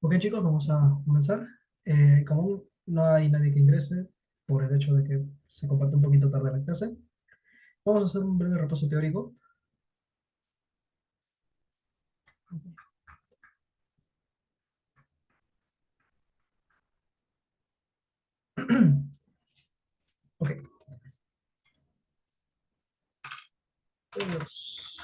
Ok, chicos, vamos a comenzar. Como no hay nadie que ingrese por el hecho de que se comparte un poquito tarde la clase, vamos a hacer un breve repaso teórico. Ok, pues,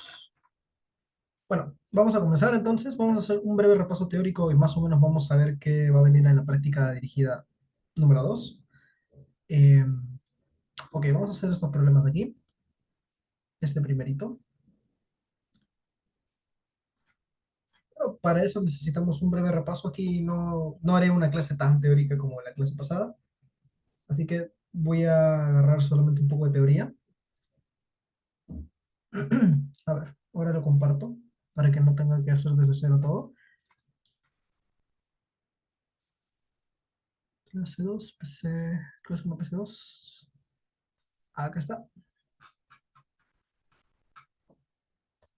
bueno, vamos a comenzar entonces. Vamos a hacer un breve repaso teórico y más o menos vamos a ver qué va a venir en la práctica dirigida número 2. Ok, vamos a hacer estos problemas de aquí. Este primerito. Pero para eso necesitamos un breve repaso aquí. No haré una clase tan teórica como la clase pasada. Así que voy a agarrar solamente un poco de teoría. A ver, ahora lo comparto para que no tenga que hacer desde cero todo. Clase 2 PC, clase 1, PC 2. Acá está.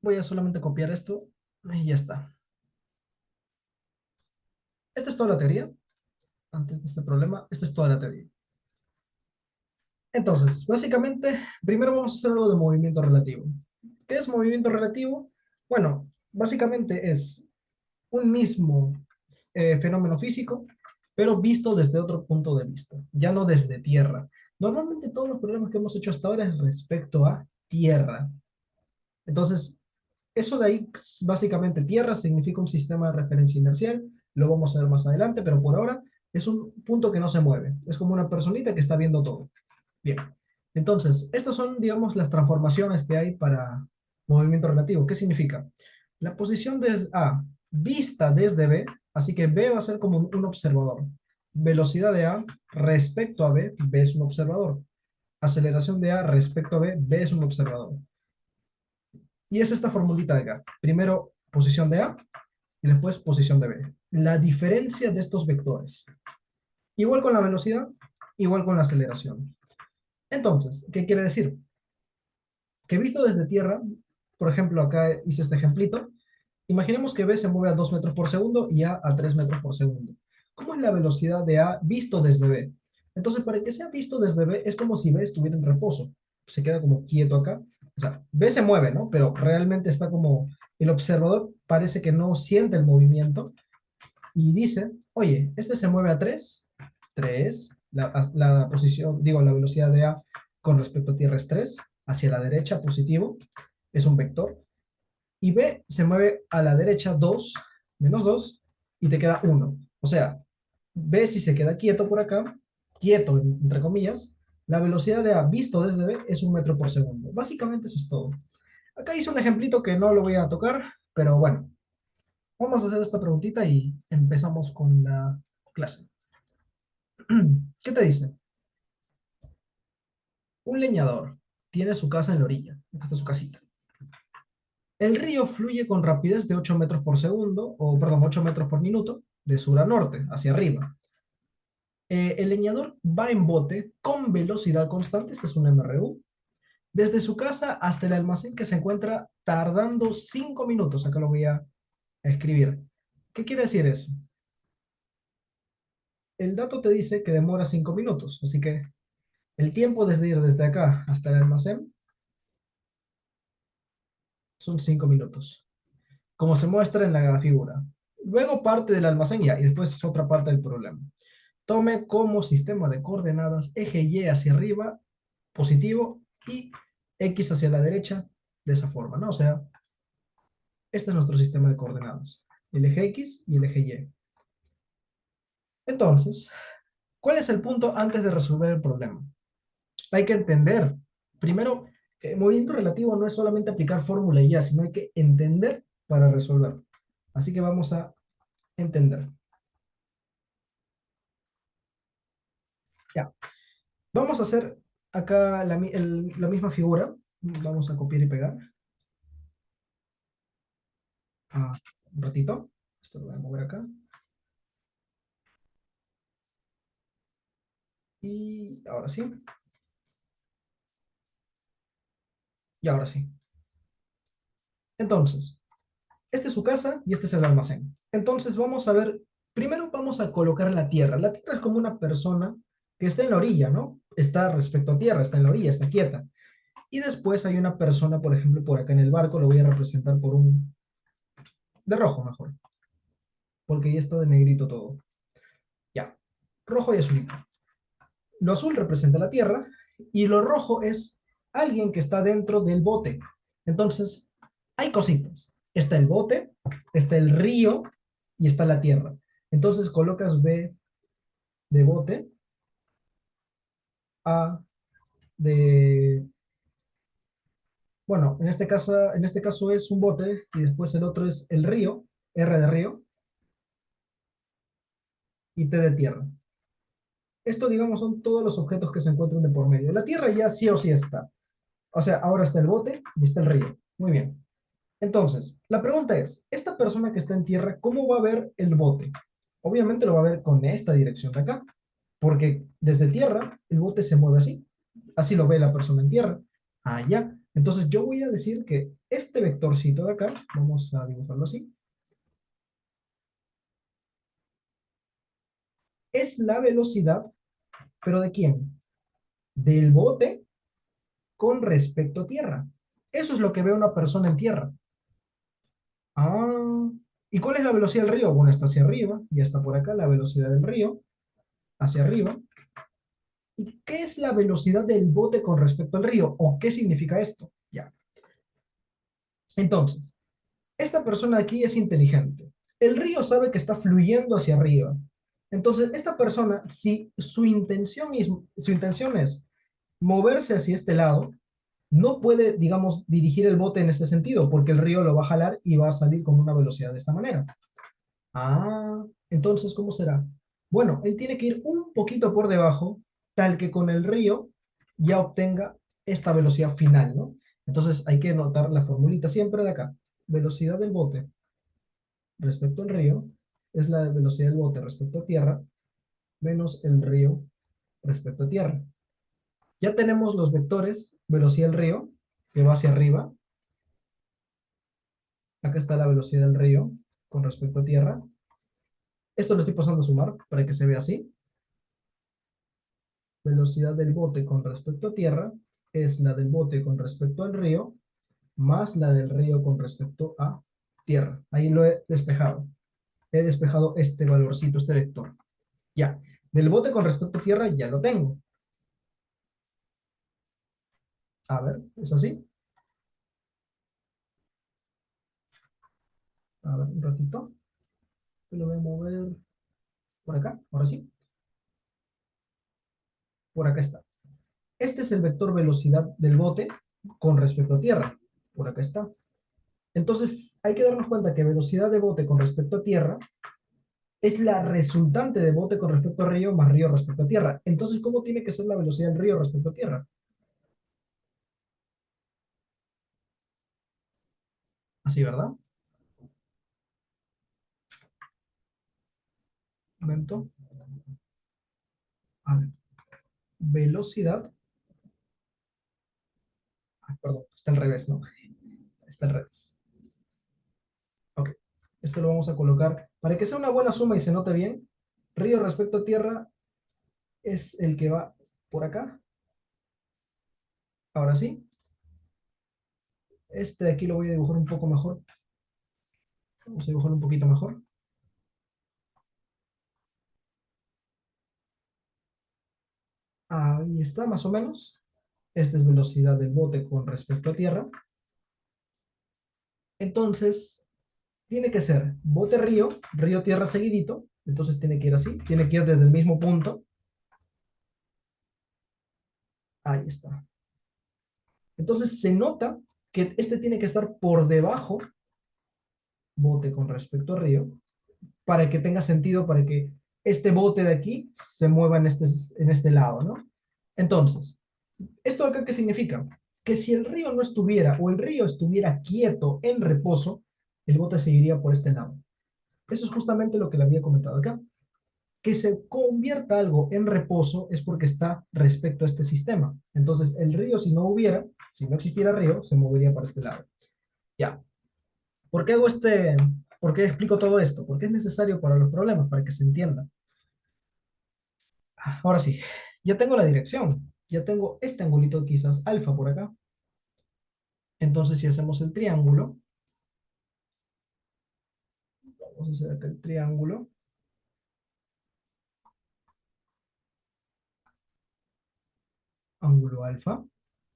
Voy a solamente copiar esto y ya está. Esta es toda la teoría. Antes de este problema, esta es toda la teoría. Entonces, básicamente, primero vamos a hacer algo de movimiento relativo. ¿Qué es movimiento relativo? Bueno, básicamente es un mismo fenómeno físico, pero visto desde otro punto de vista, ya no desde tierra. Normalmente todos los problemas que hemos hecho hasta ahora es respecto a tierra. Entonces, eso de ahí, básicamente tierra significa un sistema de referencia inercial, lo vamos a ver más adelante, pero por ahora es un punto que no se mueve, es como una personita que está viendo todo. Bien, entonces, estas son, digamos, las transformaciones que hay para movimiento relativo. ¿Qué significa? La posición de A vista desde B, así que B va a ser como un observador. Velocidad de A respecto a B, B es un observador. Aceleración de A respecto a B, B es un observador. Y es esta formulita de acá. Primero posición de A y después posición de B. La diferencia de estos vectores. Igual con la velocidad, igual con la aceleración. Entonces, ¿qué quiere decir? Que visto desde tierra, por ejemplo, acá hice este ejemplito, imaginemos que B se mueve a 2 metros por segundo y A 3 metros por segundo. ¿Cómo es la velocidad de A visto desde B? Entonces, para que sea visto desde B, es como si B estuviera en reposo. Se queda como quieto acá. O sea, B se mueve, ¿no? Pero realmente está como, el observador parece que no siente el movimiento y dice, oye, este se mueve a 3, 3, la posición, digo, la velocidad de A con respecto a tierra es 3, hacia la derecha positivo, es un vector, y B se mueve a la derecha 2, menos 2, y te queda 1. O sea, B si se queda quieto por acá, quieto entre comillas, la velocidad de A visto desde B es 1 metro por segundo. Básicamente eso es todo. Acá hice un ejemplito que no lo voy a tocar, pero bueno, vamos a hacer esta preguntita y empezamos con la clase. ¿Qué te dice? Un leñador tiene su casa en la orilla. Acá está su casita. El río fluye con rapidez de 8 metros por segundo, o perdón, 8 metros por minuto, de sur a norte, hacia arriba. El leñador va en bote con velocidad constante, este es un MRU, desde su casa hasta el almacén que se encuentra tardando 5 minutos. Acá lo voy a escribir. ¿Qué quiere decir eso? El dato te dice que demora 5 minutos, así que el tiempo desde ir desde acá hasta el almacén son 5 minutos, como se muestra en la figura. Luego parte del almacén ya, y después es otra parte del problema. Tome como sistema de coordenadas eje Y hacia arriba, positivo, y X hacia la derecha, de esa forma, ¿no? O sea, este es nuestro sistema de coordenadas, el eje X y el eje Y. Entonces, ¿cuál es el punto antes de resolver el problema? Hay que entender, primero, movimiento relativo no es solamente aplicar fórmula y ya, sino hay que entender para resolver. Así que vamos a entender. Ya, vamos a hacer acá la misma figura. Vamos a copiar y pegar. Ah, un ratito. Esto lo voy a mover acá. Y ahora sí. Y ahora sí. Entonces, esta es su casa y este es el almacén. Entonces vamos a ver primero vamos a colocar la tierra. La tierra es como una persona que está en la orilla, ¿no? Está respecto a tierra, está en la orilla, está quieta. Y después hay una persona, por ejemplo, por acá en el barco, lo voy a representar por un, de rojo mejor, porque ya está de negrito todo. Ya, rojo y azulito. Lo azul representa la tierra y lo rojo es alguien que está dentro del bote. Entonces, hay cositas. Está el bote, está el río y está la tierra. Entonces colocas B de bote, A de, bueno, en este caso es un bote y después el otro es el río, R de río y T de tierra. Esto, digamos, son todos los objetos que se encuentran de por medio. La tierra ya sí o sí está. O sea, ahora está el bote y está el río. Muy bien. Entonces, la pregunta es, esta persona que está en tierra, ¿cómo va a ver el bote? Obviamente lo va a ver con esta dirección de acá, porque desde tierra el bote se mueve así. Así lo ve la persona en tierra. Allá. Entonces yo voy a decir que este vectorcito de acá, vamos a dibujarlo así, es la velocidad, pero ¿de quién? Del bote con respecto a tierra. Eso es lo que ve una persona en tierra. Ah, ¿y cuál es la velocidad del río? Bueno, está hacia arriba, ya está por acá la velocidad del río, hacia arriba. ¿Y qué es la velocidad del bote con respecto al río? ¿O qué significa esto? Ya. Entonces, esta persona aquí es inteligente. El río sabe que está fluyendo hacia arriba. Entonces, esta persona, si su intención es moverse hacia este lado, no puede, digamos, dirigir el bote en este sentido, porque el río lo va a jalar y va a salir con una velocidad de esta manera. Ah, entonces, ¿cómo será? Bueno, él tiene que ir un poquito por debajo, tal que con el río ya obtenga esta velocidad final, ¿no? Entonces hay que notar la formulita siempre de acá. Velocidad del bote respecto al río es la velocidad del bote respecto a tierra menos el río respecto a tierra. Ya tenemos los vectores, velocidad del río, que va hacia arriba. Acá está la velocidad del río con respecto a tierra. Esto lo estoy pasando a sumar para que se vea así. Velocidad del bote con respecto a tierra es la del bote con respecto al río más la del río con respecto a tierra. Ahí lo he despejado. He despejado este valorcito, este vector. Ya. Del bote con respecto a tierra ya lo tengo. A ver, ¿es así? A ver, un ratito. Lo voy a mover por acá. Ahora sí. Por acá está. Este es el vector velocidad del bote con respecto a tierra. Por acá está. Entonces, hay que darnos cuenta que velocidad de bote con respecto a tierra es la resultante de bote con respecto a río más río respecto a tierra. Entonces, ¿cómo tiene que ser la velocidad del río respecto a tierra? Así, ¿verdad? Un momento. A ver. Velocidad. Ah, perdón, está al revés, ¿no? Está al revés. Ok. Esto lo vamos a colocar. Para que sea una buena suma y se note bien, río respecto a tierra es el que va por acá. Ahora sí. Este de aquí lo voy a dibujar un poco mejor. Vamos a dibujarlo un poquito mejor. Ahí está, más o menos. Esta es velocidad del bote con respecto a tierra. Entonces, tiene que ser bote río, río tierra seguidito. Entonces tiene que ir así. Tiene que ir desde el mismo punto. Ahí está. Entonces se nota que este tiene que estar por debajo, bote con respecto a río, para que tenga sentido, para que este bote de aquí se mueva en este lado, ¿no? Entonces, ¿esto acá qué significa? Que si el río no estuviera o el río estuviera quieto en reposo, el bote seguiría por este lado. Eso es justamente lo que le había comentado acá. Que se convierta algo en reposo es porque está respecto a este sistema. Entonces, el río, si no hubiera, si no existiera río, se movería para este lado. Ya. ¿Por qué hago ¿Por qué explico todo esto? Porque es necesario para los problemas, para que se entienda. Ahora sí, ya tengo la dirección. Ya tengo este angulito quizás alfa por acá. Entonces, si hacemos el triángulo, vamos a hacer acá el triángulo. Ángulo alfa.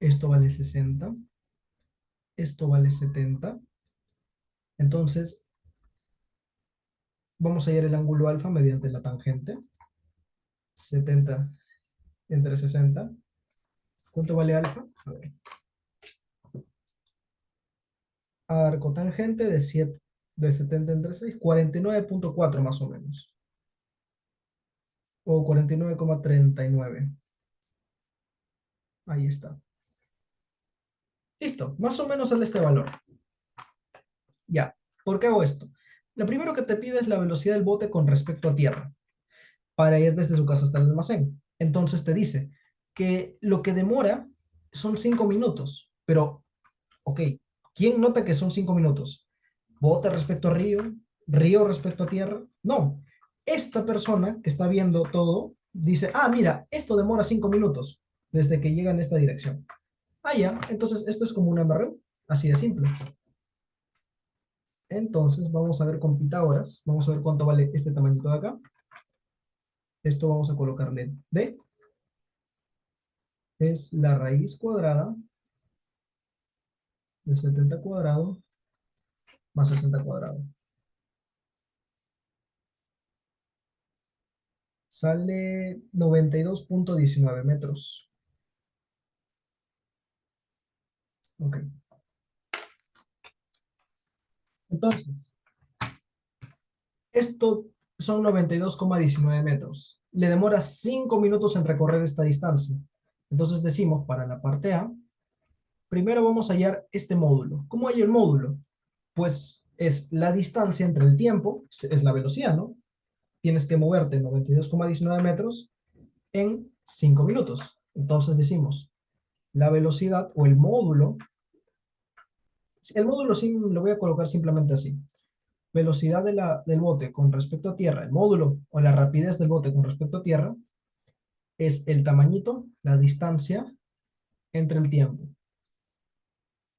Esto vale 60. Esto vale 70. Entonces, vamos a hallar el ángulo alfa mediante la tangente. 70 entre 60. ¿Cuánto vale alfa? A ver. Arco tangente de 7, de 70 entre 6, 49,4 más o menos. O 49,39. Ahí está. Listo, más o menos sale este valor. Ya, ¿por qué hago esto? Lo primero que te pide es la velocidad del bote con respecto a tierra, para ir desde su casa hasta el almacén. Entonces te dice que lo que demora son 5 minutos, pero, ok, ¿quién nota que son 5 minutos? ¿Bote respecto a río? ¿Río respecto a tierra? No. Esta persona que está viendo todo dice, ah, mira, esto demora 5 minutos desde que llega en esta dirección. Ah, ya, entonces esto es como una MRU, así de simple. Entonces vamos a ver con Pitágoras, vamos a ver cuánto vale este tamañito de acá. Esto vamos a colocarle D, es la raíz cuadrada de 70 cuadrado más 60 cuadrado. Sale 92,19 metros. Ok. Entonces, esto son 92,19 metros. Le demora 5 minutos en recorrer esta distancia. Entonces decimos, para la parte A, primero vamos a hallar este módulo. ¿Cómo hallo el módulo? Pues es la distancia entre el tiempo, es la velocidad, ¿no? Tienes que moverte 92,19 metros en 5 minutos. Entonces decimos, la velocidad o el módulo sí lo voy a colocar simplemente así. Velocidad del bote con respecto a tierra, el módulo o la rapidez del bote con respecto a tierra, es el tamañito, la distancia entre el tiempo,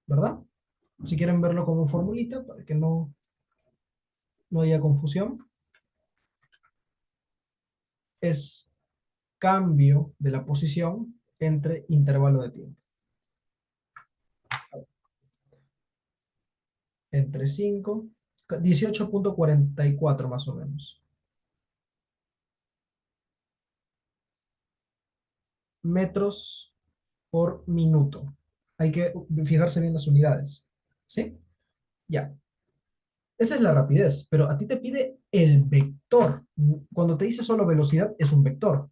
¿verdad? Si quieren verlo como formulita, para que no haya confusión, es cambio de la posición entre intervalo de tiempo. Entre 5, 18,44 más o menos. Metros por minuto. Hay que fijarse bien las unidades. ¿Sí? Ya. Esa es la rapidez, pero a ti te pide el vector. Cuando te dice solo velocidad, es un vector.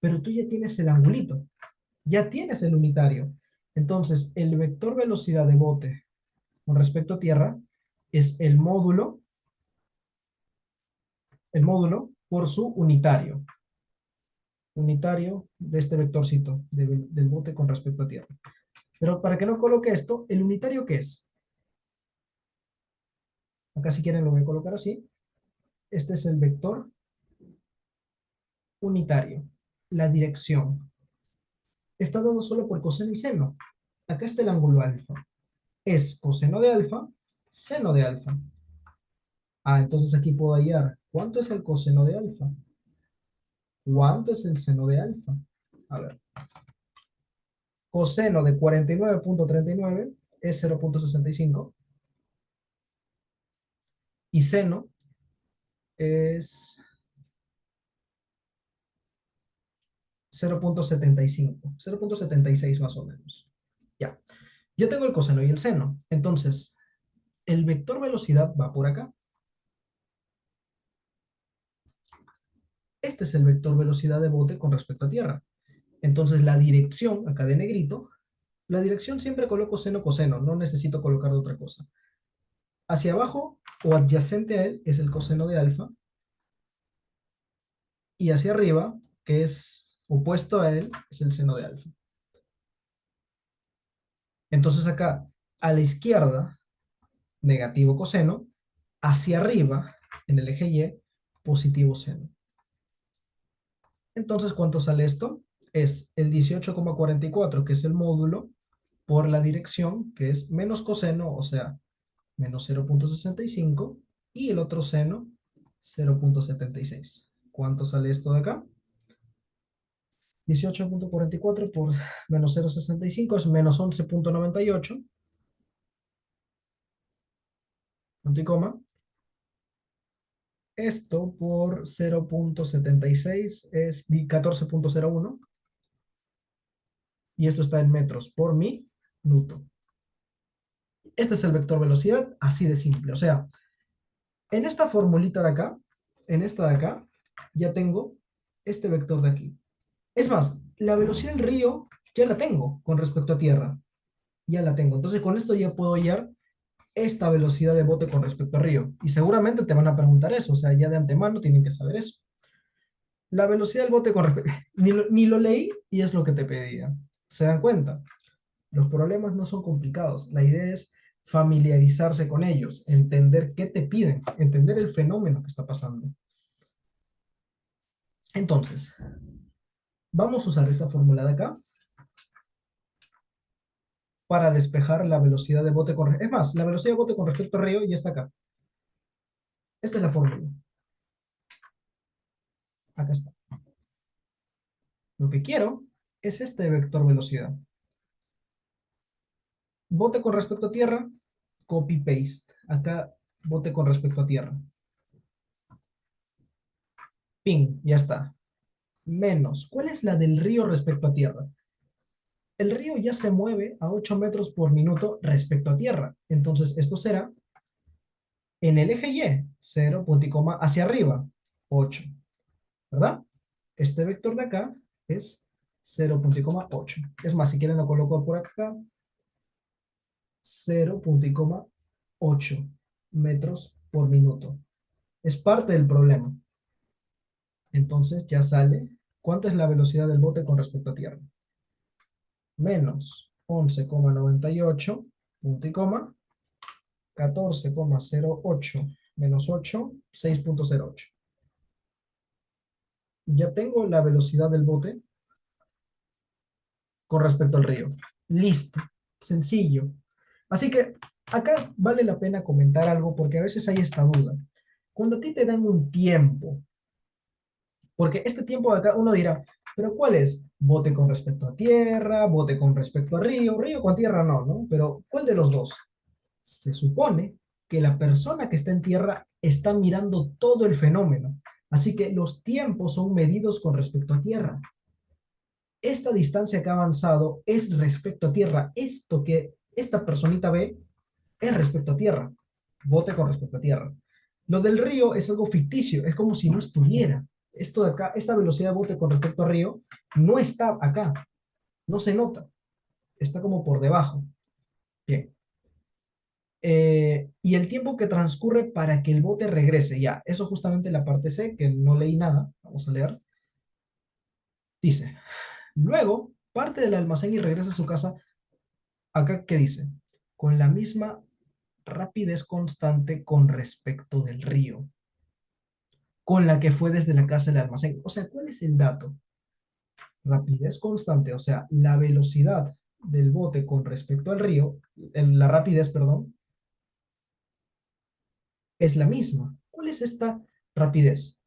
Pero tú ya tienes el angulito, ya tienes el unitario. Entonces, el vector velocidad de bote con respecto a tierra es el módulo por su unitario. Unitario de este vectorcito del bote con respecto a tierra. Pero para que no coloque esto, ¿el unitario qué es? Acá si quieren lo voy a colocar así. Este es el vector unitario. La dirección. Está dado solo por coseno y seno. Acá está el ángulo alfa. Es coseno de alfa, seno de alfa. Ah, entonces aquí puedo hallar. ¿Cuánto es el coseno de alfa? ¿Cuánto es el seno de alfa? A ver. Coseno de 49,39 es 0,65. Y seno es 0,75. 0,76 más o menos. Ya. Ya tengo el coseno y el seno. Entonces, el vector velocidad va por acá. Este es el vector velocidad de bote con respecto a tierra. Entonces, la dirección, acá de negrito, la dirección siempre coloco seno coseno, no necesito colocar otra cosa. Hacia abajo o adyacente a él es el coseno de alfa, y hacia arriba, que es opuesto a él, es el seno de alfa. Entonces acá, a la izquierda, negativo coseno, hacia arriba, en el eje Y, positivo seno. Entonces, ¿cuánto sale esto? Es el 18,44, que es el módulo, por la dirección, que es menos coseno, o sea, menos 0,65, y el otro seno, 0,76. ¿Cuánto sale esto de acá? 18,44 por menos 0,65 es menos 11,98, punto y coma. Esto por 0,76 es 14,01 y esto está en metros por minuto. Este es el vector velocidad, así de simple. O sea, en esta formulita de acá, en esta de acá, ya tengo este vector de aquí. Es más, la velocidad del río ya la tengo con respecto a tierra. Ya la tengo. Entonces con esto ya puedo hallar esta velocidad de bote con respecto a río. Y seguramente te van a preguntar eso. O sea, ya de antemano tienen que saber eso. La velocidad del bote con respecto... Ni lo leí y es lo que te pedía. ¿Se dan cuenta? Los problemas no son complicados. La idea es familiarizarse con ellos, entender qué te piden, entender el fenómeno que está pasando. Entonces, vamos a usar esta fórmula de acá para despejar la velocidad de bote con... Es más, la velocidad de bote con respecto a río ya está acá. Esta es la fórmula. Acá está. Lo que quiero es este vector velocidad. Bote con respecto a tierra, copy-paste. Acá, bote con respecto a tierra. Ping, ya está. Menos. ¿Cuál es la del río respecto a tierra? El río ya se mueve a 8 metros por minuto respecto a tierra. Entonces, esto será en el eje Y, 0, punto y coma, hacia arriba, 8. ¿Verdad? Este vector de acá es 0,8. Es más, si quieren lo coloco por acá. 0,8 metros por minuto. Es parte del problema. Entonces ya sale. ¿Cuánto es la velocidad del bote con respecto a tierra? Menos 11,98, punto y coma, 14,08 menos 8, 6,08. Ya tengo la velocidad del bote con respecto al río. Listo. Sencillo. Así que acá vale la pena comentar algo porque a veces hay esta duda. Cuando a ti te dan un tiempo, porque este tiempo de acá uno dirá, pero ¿cuál es? Bote con respecto a tierra, bote con respecto a río, río con tierra no, ¿no? Pero ¿cuál de los dos? Se supone que la persona que está en tierra está mirando todo el fenómeno. Así que los tiempos son medidos con respecto a tierra. Esta distancia que ha avanzado es respecto a tierra. Esto que esta personita ve es respecto a tierra. Bote con respecto a tierra. Lo del río es algo ficticio, es como si no estuviera. Esto de acá, esta velocidad de bote con respecto a río, no está acá, no se nota, está como por debajo. Bien. Y el tiempo que transcurre para que el bote regrese, ya, eso justamente la parte C, que no leí nada, vamos a leer, dice, luego parte del almacén y regresa a su casa, acá, ¿qué dice? Con la misma rapidez constante con respecto del río, con la que fue desde la casa al almacén. O sea, ¿cuál es el dato? Rapidez constante, o sea, la velocidad del bote con respecto al río, la rapidez, perdón, es la misma. ¿Cuál es esta rapidez?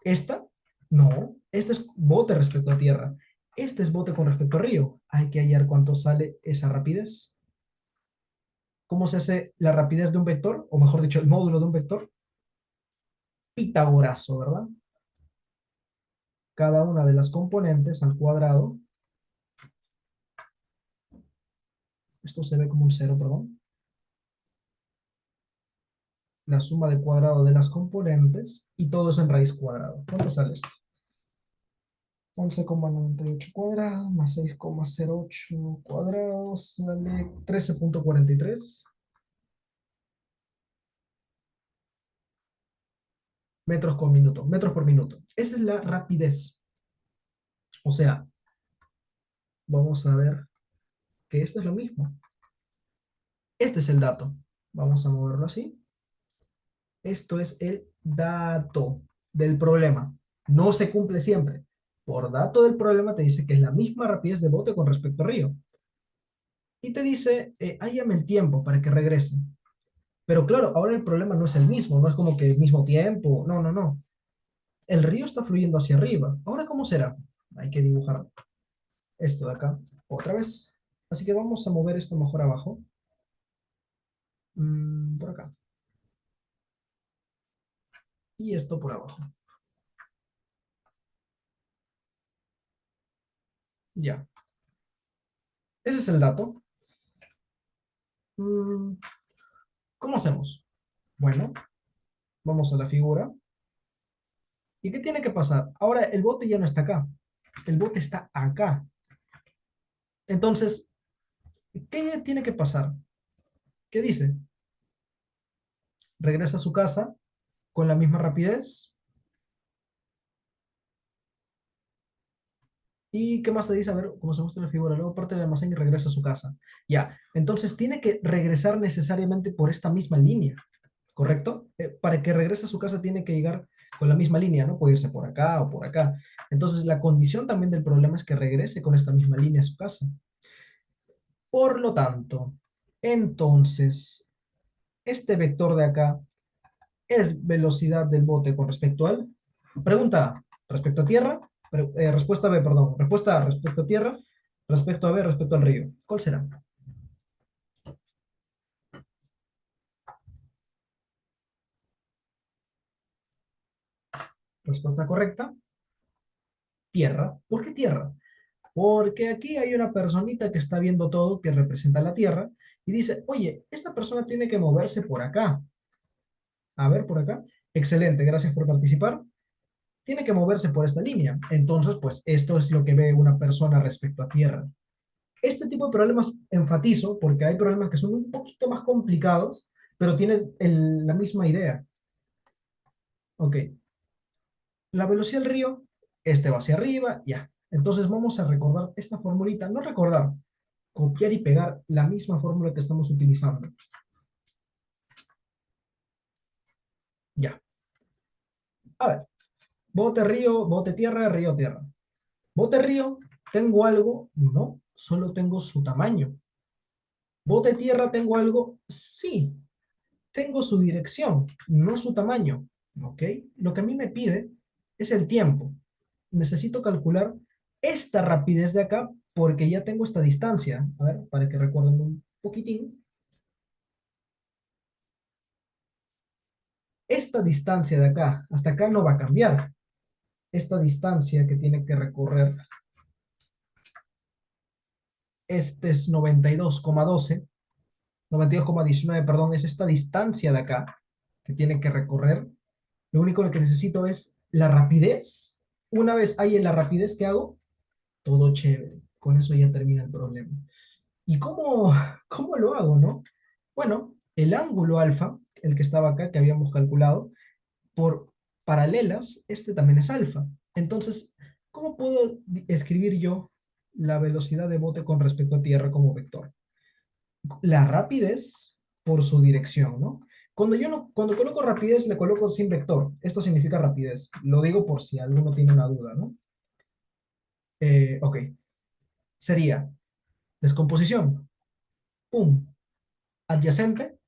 ¿Esta? No, este es bote respecto a tierra. Este es bote con respecto a río. Hay que hallar cuánto sale esa rapidez. ¿Cómo se hace la rapidez de un vector? O mejor dicho, el módulo de un vector. Pitagorazo, ¿verdad? Cada una de las componentes al cuadrado. Esto se ve como un cero, perdón. La suma de cuadrado de las componentes y todo eso en raíz cuadrada. ¿Cuánto sale esto? 11,98 cuadrado más 6,08 cuadrados sale 13,43 metros por minuto, metros por minuto. Esa es la rapidez. O sea, vamos a ver que esto es lo mismo. Este es el dato. Vamos a moverlo así. Esto es el dato del problema. No se cumple siempre. Por dato del problema te dice que es la misma rapidez de bote con respecto a río. Y te dice, hállame el tiempo para que regrese. Pero claro, ahora el problema no es el mismo, no es como que el mismo tiempo, no, no, no. El río está fluyendo hacia arriba. Ahora, ¿cómo será? Hay que dibujar esto de acá otra vez. Así que vamos a mover esto mejor abajo. Por acá. Y esto por abajo. Ya. Ese es el dato. Mm, ¿Cómo hacemos? Bueno, vamos a la figura. ¿Y qué tiene que pasar? Ahora el bote ya no está acá. El bote está acá. Entonces, ¿qué tiene que pasar? ¿Qué dice? Regresa a su casa con la misma rapidez. ¿Y qué más te dice? A ver, cómo se muestra en la figura. Luego parte del almacén y regresa a su casa. Ya. Entonces tiene que regresar necesariamente por esta misma línea. ¿Correcto? Para que regrese a su casa tiene que llegar con la misma línea, ¿no? Puede irse por acá o por acá. Entonces la condición también del problema es que regrese con esta misma línea a su casa. Por lo tanto, entonces, este vector de acá es velocidad del bote con respecto al... Pregunta A, respecto a tierra. Respuesta B, perdón. Respuesta A, respecto a tierra. Respecto a B, respecto al río. ¿Cuál será? Respuesta correcta, tierra. ¿Por qué tierra? Porque aquí hay una personita que está viendo todo, que representa la Tierra, y dice, oye, esta persona tiene que moverse por acá. A ver, por acá. Excelente, gracias por participar. Tiene que moverse por esta línea. Entonces, pues esto es lo que ve una persona respecto a Tierra. Este tipo de problemas enfatizo porque hay problemas que son un poquito más complicados, pero tienes la misma idea. Ok, la velocidad del río, este va hacia arriba, ya. Entonces vamos a recordar esta formulita, no recordar, copiar y pegar la misma fórmula que estamos utilizando. Ya. A ver, bote río, bote tierra, río tierra. Bote río, ¿tengo algo? No, solo tengo su tamaño. Bote tierra, ¿tengo algo? Sí, tengo su dirección, no su tamaño. ¿Ok? Lo que a mí me pide es el tiempo. Necesito calcular esta rapidez de acá porque ya tengo esta distancia. A ver, para que recuerden un poquitín. Esta distancia de acá hasta acá no va a cambiar. Esta distancia que tiene que recorrer, este es 92,12, 92,19, perdón, es esta distancia de acá que tiene que recorrer. Lo único que necesito es la rapidez. Una vez hay en la rapidez que hago, todo chévere. Con eso ya termina el problema. ¿Y cómo lo hago, no? Bueno, el ángulo alfa, el que estaba acá, que habíamos calculado, por paralelas, este también es alfa. Entonces, ¿cómo puedo escribir yo la velocidad de bote con respecto a tierra como vector? La rapidez por su dirección, ¿no? Cuando yo no, cuando coloco rapidez, le coloco sin vector. Esto significa rapidez. Lo digo por si alguno tiene una duda, ¿no? Ok. Sería descomposición. Pum. Adyacente,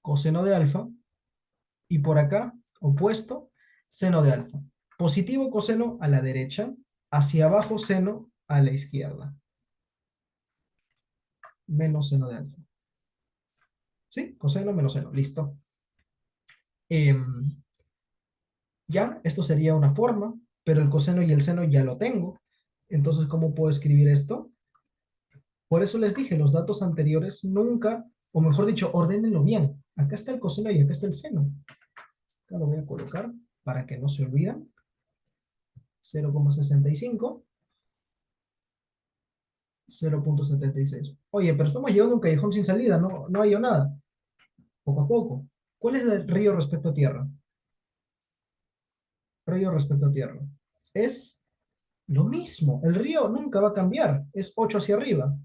coseno de alfa. Y por acá, opuesto, seno de alfa. Positivo coseno a la derecha, hacia abajo seno a la izquierda. Menos seno de alfa. ¿Sí? Coseno menos seno. Listo. Em, ya, esto sería una forma, pero el coseno y el seno ya lo tengo. Entonces, ¿cómo puedo escribir esto? Por eso les dije, los datos anteriores nunca, o mejor dicho, ordénenlo bien. Acá está el coseno y acá está el seno. Acá lo voy a colocar para que no se olviden. 0,65. 0,76. Oye, pero estamos llegando a un callejón sin salida, no hay nada. Poco a poco. ¿Cuál es el río respecto a tierra? Río respecto a tierra. Es lo mismo. El río nunca va a cambiar. Es 8 hacia arriba.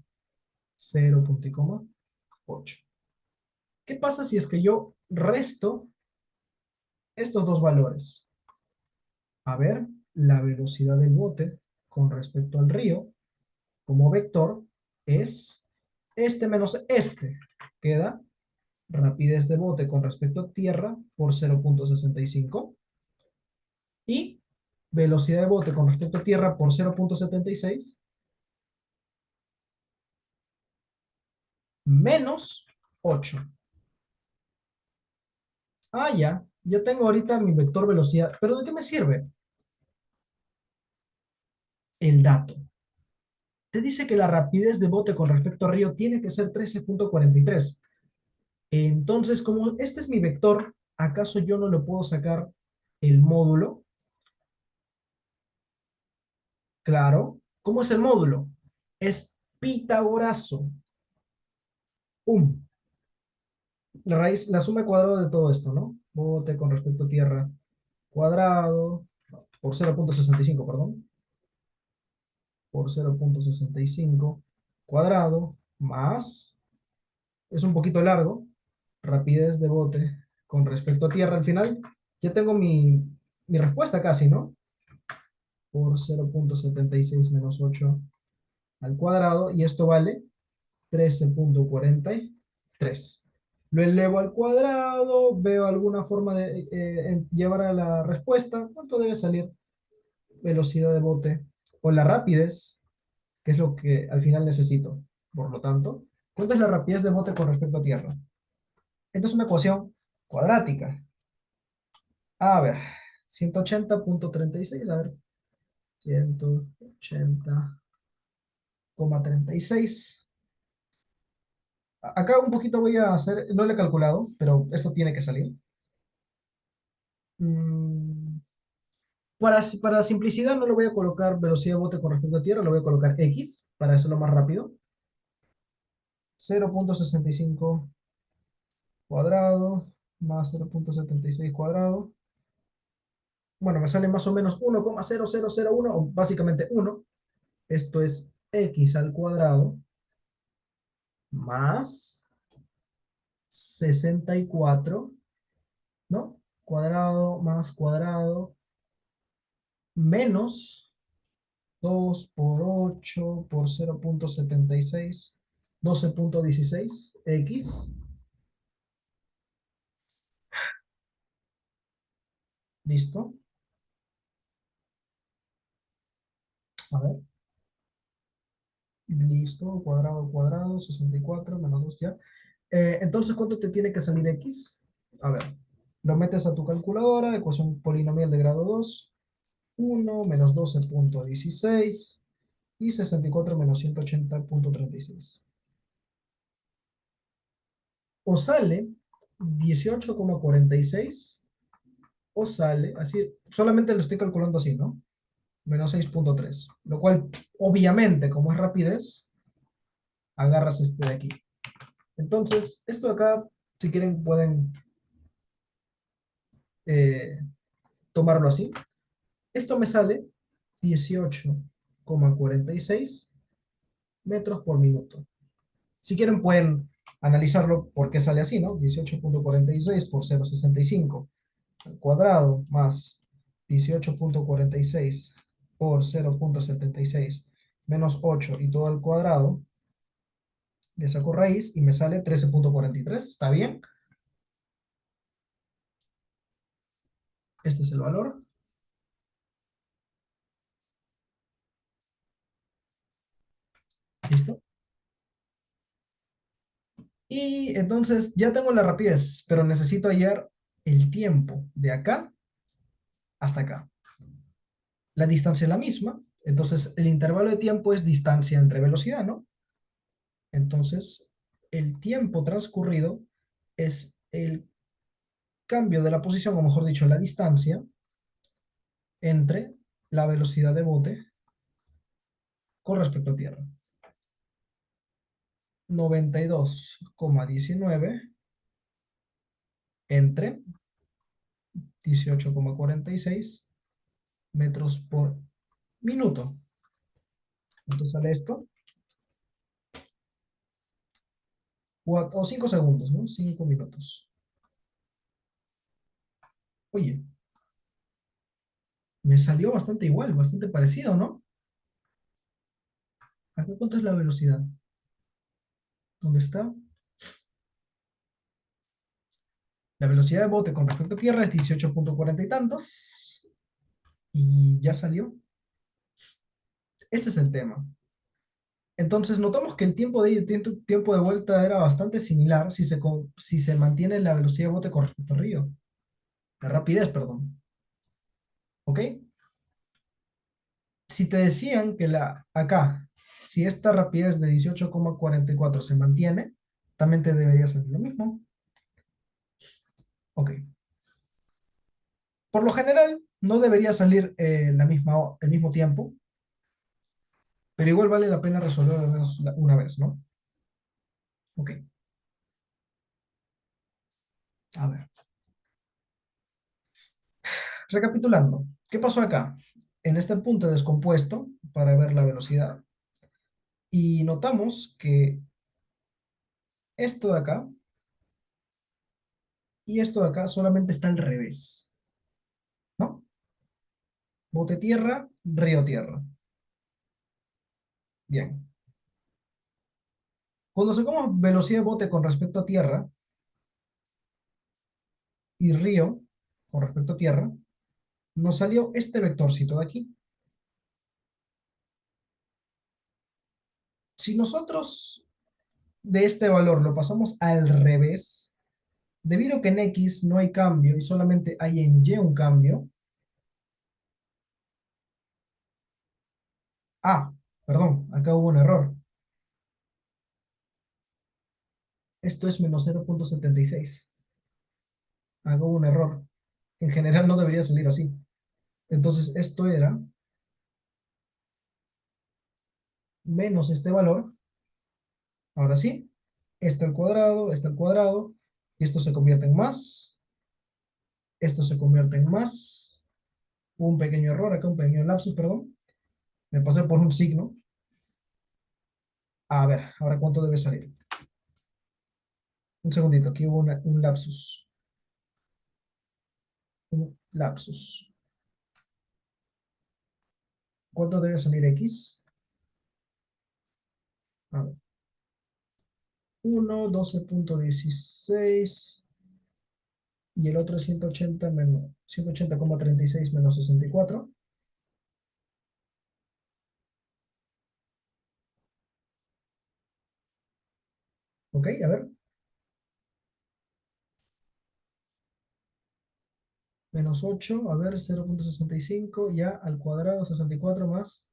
0,8. ¿Qué pasa si es que yo resto estos dos valores. A ver, la velocidad del bote con respecto al río como vector es este menos este. Queda rapidez de bote con respecto a tierra por 0,65 y velocidad de bote con respecto a tierra por 0,76 menos 8. Ah, ya tengo ahorita mi vector velocidad. ¿Pero de qué me sirve? El dato. Te dice que la rapidez de bote con respecto a río tiene que ser 13,43. Entonces, como este es mi vector, ¿acaso yo no le puedo sacar el módulo? Claro. ¿Cómo es el módulo? Es pitagorazo. La raíz, la suma de cuadrado de todo esto, ¿no? Bote con respecto a tierra cuadrado por 0,65, perdón, por 0,65 cuadrado más, es un poquito largo, rapidez de bote con respecto a tierra al final. Ya tengo mi respuesta casi, ¿no? Por 0,76 menos 8 al cuadrado, y esto vale 13,43. Lo elevo al cuadrado, veo alguna forma de llevar a la respuesta. ¿Cuánto debe salir? Velocidad de bote o la rapidez, que es lo que al final necesito. Por lo tanto, ¿cuánto es la rapidez de bote con respecto a tierra? Esta es una ecuación cuadrática. A ver, 180,36, a ver, 180,36. Acá un poquito voy a hacer, no lo he calculado, pero esto tiene que salir. Mm, para simplicidad no le voy a colocar velocidad de bote con respecto a tierra, le voy a colocar X para hacerlo más rápido. 0,65 cuadrado más 0,76 cuadrado. Bueno, me sale más o menos 1,0001 o básicamente 1. Esto es X al cuadrado más 64, ¿no? Cuadrado más cuadrado menos 2 por 8 por 0,76, 12,16 X. ¿Listo? A ver. Listo, cuadrado, cuadrado, 64 menos 2 ya. Entonces, ¿cuánto te tiene que salir X? A ver, lo metes a tu calculadora, ecuación polinomial de grado 2, 1 menos 12,16 y 64 menos 180,36. O sale 18,46 o sale, así, solamente lo estoy calculando así, ¿no? Menos 6,3, lo cual, obviamente, como es rapidez, agarras este de aquí. Entonces, esto de acá, si quieren, pueden eh, tomarlo así. Esto me sale 18,46 metros por minuto. Si quieren, pueden analizarlo por qué sale así, ¿no? 18,46 por 0,65 al cuadrado más 18,46 por 0,76 menos 8 y todo al cuadrado. Le saco raíz y me sale 13,43. ¿Está bien? Este es el valor. ¿Listo? Y entonces ya tengo la rapidez, pero necesito hallar el tiempo de acá hasta acá. La distancia es la misma, entonces el intervalo de tiempo es distancia entre velocidad, ¿no? Entonces, el tiempo transcurrido es el cambio de la posición, o mejor dicho, la distancia entre la velocidad de bote con respecto a tierra. 92,19 entre 18,46 metros por minuto. Entonces sale esto. O 5 segundos, ¿no? 5 minutos. Oye, me salió bastante igual, bastante parecido, ¿no? Acá, ¿cuánto es la velocidad? ¿Dónde está? La velocidad de bote con respecto a tierra es 18,40 y tantos. Y ya salió. Ese es el tema. Entonces, notamos que el tiempo de vuelta era bastante similar si se mantiene la velocidad de bote con respecto al río. La rapidez, perdón. ¿Ok? Si te decían que acá, si esta rapidez de 18,44 se mantiene, también te debería ser lo mismo. Ok. Por lo general, no debería salir el mismo tiempo, pero igual vale la pena resolver al menos una vez, ¿no? Ok. A ver. Recapitulando, ¿qué pasó acá? En este punto he descompuesto para ver la velocidad y notamos que esto de acá y esto de acá solamente está al revés, ¿no? Bote tierra, río tierra. Bien. Cuando sacamos velocidad de bote con respecto a tierra y río con respecto a tierra, nos salió este vectorcito de aquí. Si nosotros de este valor lo pasamos al revés, debido a que en X no hay cambio y solamente hay en Y un cambio, perdón, acá hubo un error. Esto es menos 0,76. Acá hubo un error. En general no debería salir así. Entonces esto era menos este valor. Ahora sí, este al cuadrado, y esto se convierte en más, esto se convierte en más. Hubo un pequeño error acá, un pequeño lapsus, perdón. Me pasé por un signo. A ver, ahora cuánto debe salir. Un segundito, aquí hubo un lapsus. Un lapsus. ¿Cuánto debe salir X? A ver. 1, 12,16 y el otro es 180 menos 180,36 menos 64. Ok, a ver. Menos 8, a ver, 0,65 ya al cuadrado, 64 más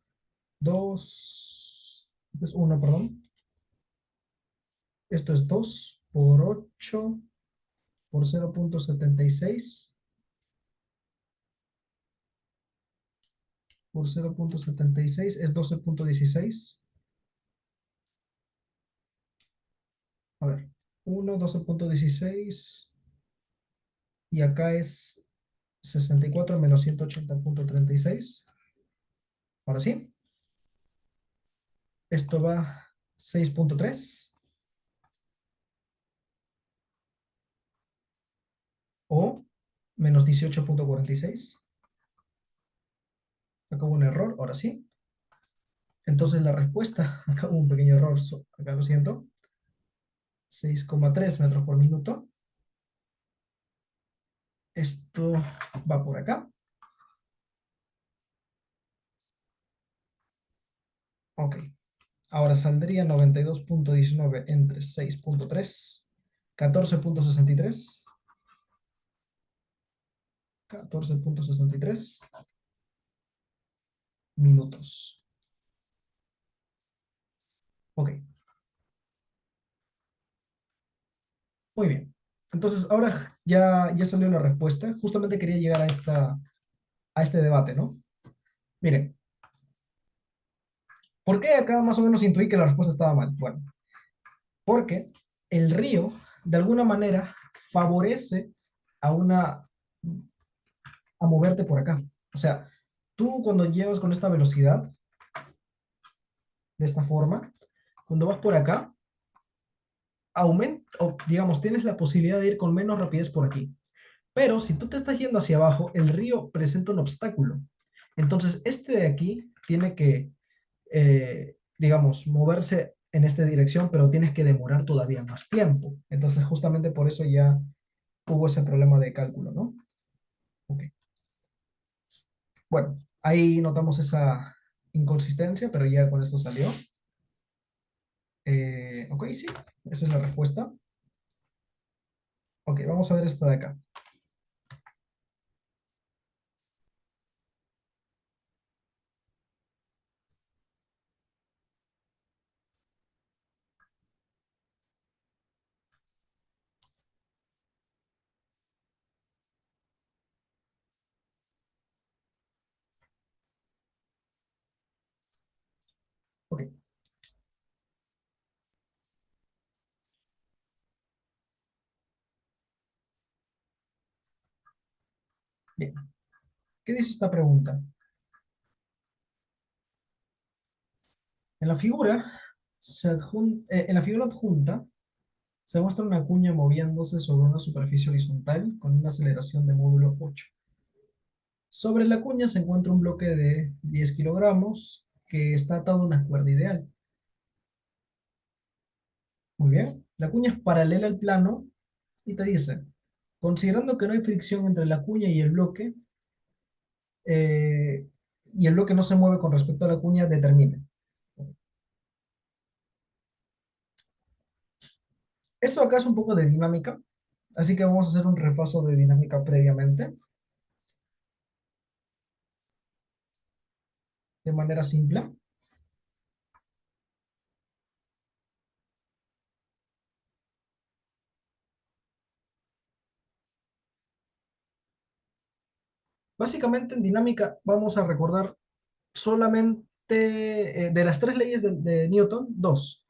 2, es 1, perdón. Esto es 2 por 8 por 0,76 por 0,76 es 12,16. A ver, 1, 12,16 y acá es 64 menos 180,36. Ahora sí, esto va 6,3 o menos 18,46. Acá hubo un error, ahora sí. Entonces la respuesta, acá hubo un pequeño error, acá lo siento, 6,3 metros por minuto. Esto va por acá. Ok, ahora saldría 92,19 entre 6,3, 14,63, 14,63 minutos. Ok, muy bien. Entonces ahora ya salió la respuesta. Justamente quería llegar a este debate, ¿no? Miren, ¿por qué acá más o menos intuí que la respuesta estaba mal? Bueno, porque el río, de alguna manera, favorece a a moverte por acá. O sea, tú cuando llevas con esta velocidad, de esta forma, cuando vas por acá, aumenta, o digamos, tienes la posibilidad de ir con menos rapidez por aquí. Pero si tú te estás yendo hacia abajo, el río presenta un obstáculo. Entonces, este de aquí tiene que, digamos, moverse en esta dirección, pero tienes que demorar todavía más tiempo. Entonces, justamente por eso ya hubo ese problema de cálculo, ¿no? Ok. Bueno, ahí notamos esa inconsistencia, pero ya con esto salió. Ok, sí, esa es la respuesta. Ok, vamos a ver esta de acá. Ok, bien. ¿Qué dice esta pregunta? En la figura, en la figura adjunta se muestra una cuña moviéndose sobre una superficie horizontal con una aceleración de módulo 8. Sobre la cuña se encuentra un bloque de 10 kilogramos que está atado a una cuerda ideal. Muy bien. La cuña es paralela al plano y te dice, considerando que no hay fricción entre la cuña eh, y el bloque no se mueve con respecto a la cuña, determine. Esto acá es un poco de dinámica, así que vamos a hacer un repaso de dinámica previamente, de manera simple. Básicamente en dinámica vamos a recordar solamente de las tres leyes de Newton, dos.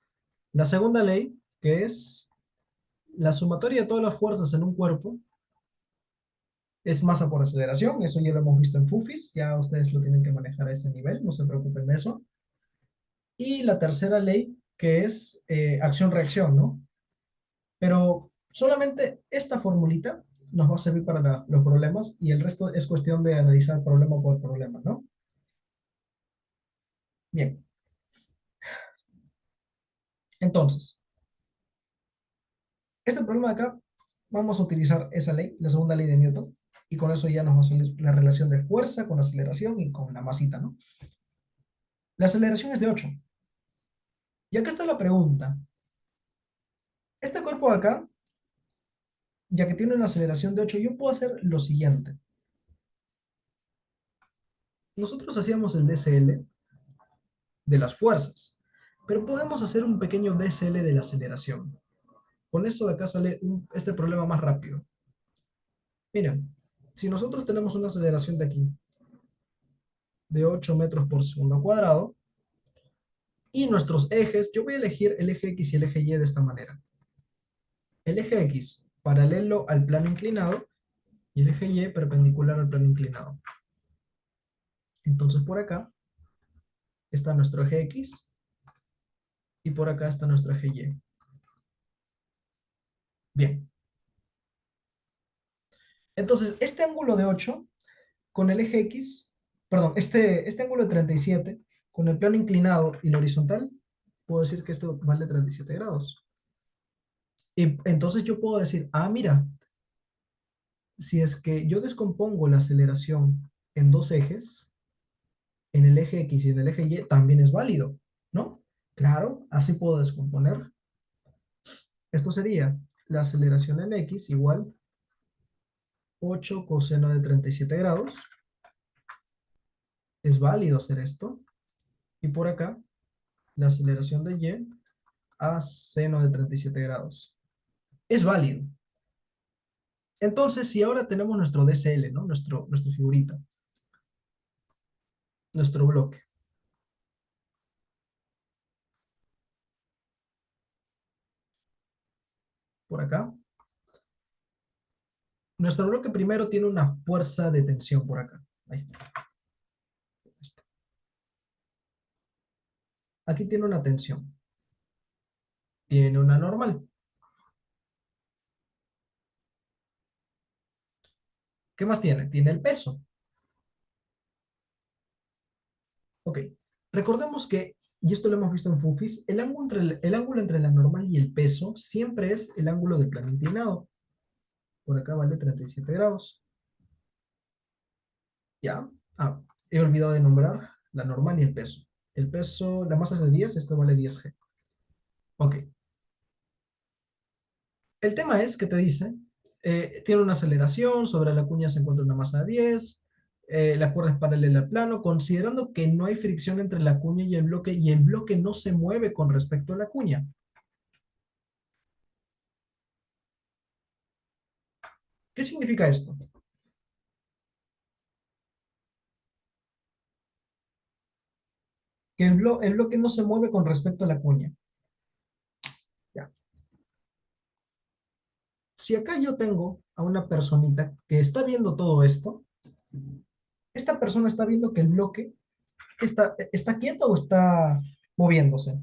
La segunda ley, que es la sumatoria de todas las fuerzas en un cuerpo, es masa por aceleración, eso ya lo hemos visto en FUFIS, ya ustedes lo tienen que manejar a ese nivel, no se preocupen de eso. Y la tercera ley, que es acción-reacción, ¿no? Pero solamente esta formulita nos va a servir para los problemas y el resto es cuestión de analizar problema por problema, ¿no? Bien, entonces, este problema de acá, vamos a utilizar esa ley, la segunda ley de Newton, y con eso ya nos va a salir la relación de fuerza con aceleración y con la masita, ¿no? La aceleración es de 8. Y acá está la pregunta. Este cuerpo de acá, ya que tiene una aceleración de 8, yo puedo hacer lo siguiente. Nosotros hacíamos el DCL de las fuerzas, pero podemos hacer un pequeño DCL de la aceleración. Con eso de acá sale este problema más rápido. Miren, si nosotros tenemos una aceleración de aquí de 8 metros por segundo cuadrado, y nuestros ejes, yo voy a elegir el eje X y el eje Y de esta manera. El eje X paralelo al plano inclinado y el eje Y perpendicular al plano inclinado. Entonces por acá está nuestro eje X y por acá está nuestro eje Y. Bien. Entonces este ángulo de 8 con el eje X, perdón, este ángulo de 37 con el plano inclinado y la horizontal, puedo decir que esto vale 37 grados. Y entonces yo puedo decir, ah, mira, si es que yo descompongo la aceleración en dos ejes, en el eje X y en el eje Y, también es válido, ¿no? Claro, así puedo descomponer. Esto sería la aceleración en X igual 8 coseno de 37 grados. Es válido hacer esto. Y por acá, la aceleración de Y a seno de 37 grados. Es válido. Entonces, si ahora tenemos nuestro DCL, ¿no? Nuestra figurita, nuestro bloque, por acá. Nuestro bloque primero tiene una fuerza de tensión por acá. Ahí. Aquí tiene una tensión. Tiene una normal. ¿Qué más tiene? Tiene el peso. Ok. Recordemos que, y esto lo hemos visto en Fufis, el ángulo entre la normal y el peso siempre es el ángulo del plano inclinado. Por acá vale 37 grados. ¿Ya? Ah, he olvidado de nombrar la normal y el peso. El peso, la masa es de 10, esto vale 10G. Ok. El tema es que te dice, tiene una aceleración, sobre la cuña se encuentra una masa de 10, la cuerda es paralela al plano, considerando que no hay fricción entre la cuña y el bloque no se mueve con respecto a la cuña. ¿Qué significa esto? Que el bloque no se mueve con respecto a la cuña. Ya. Si acá yo tengo a una personita que está viendo todo esto, esta persona está viendo que el bloque está quieto o está moviéndose.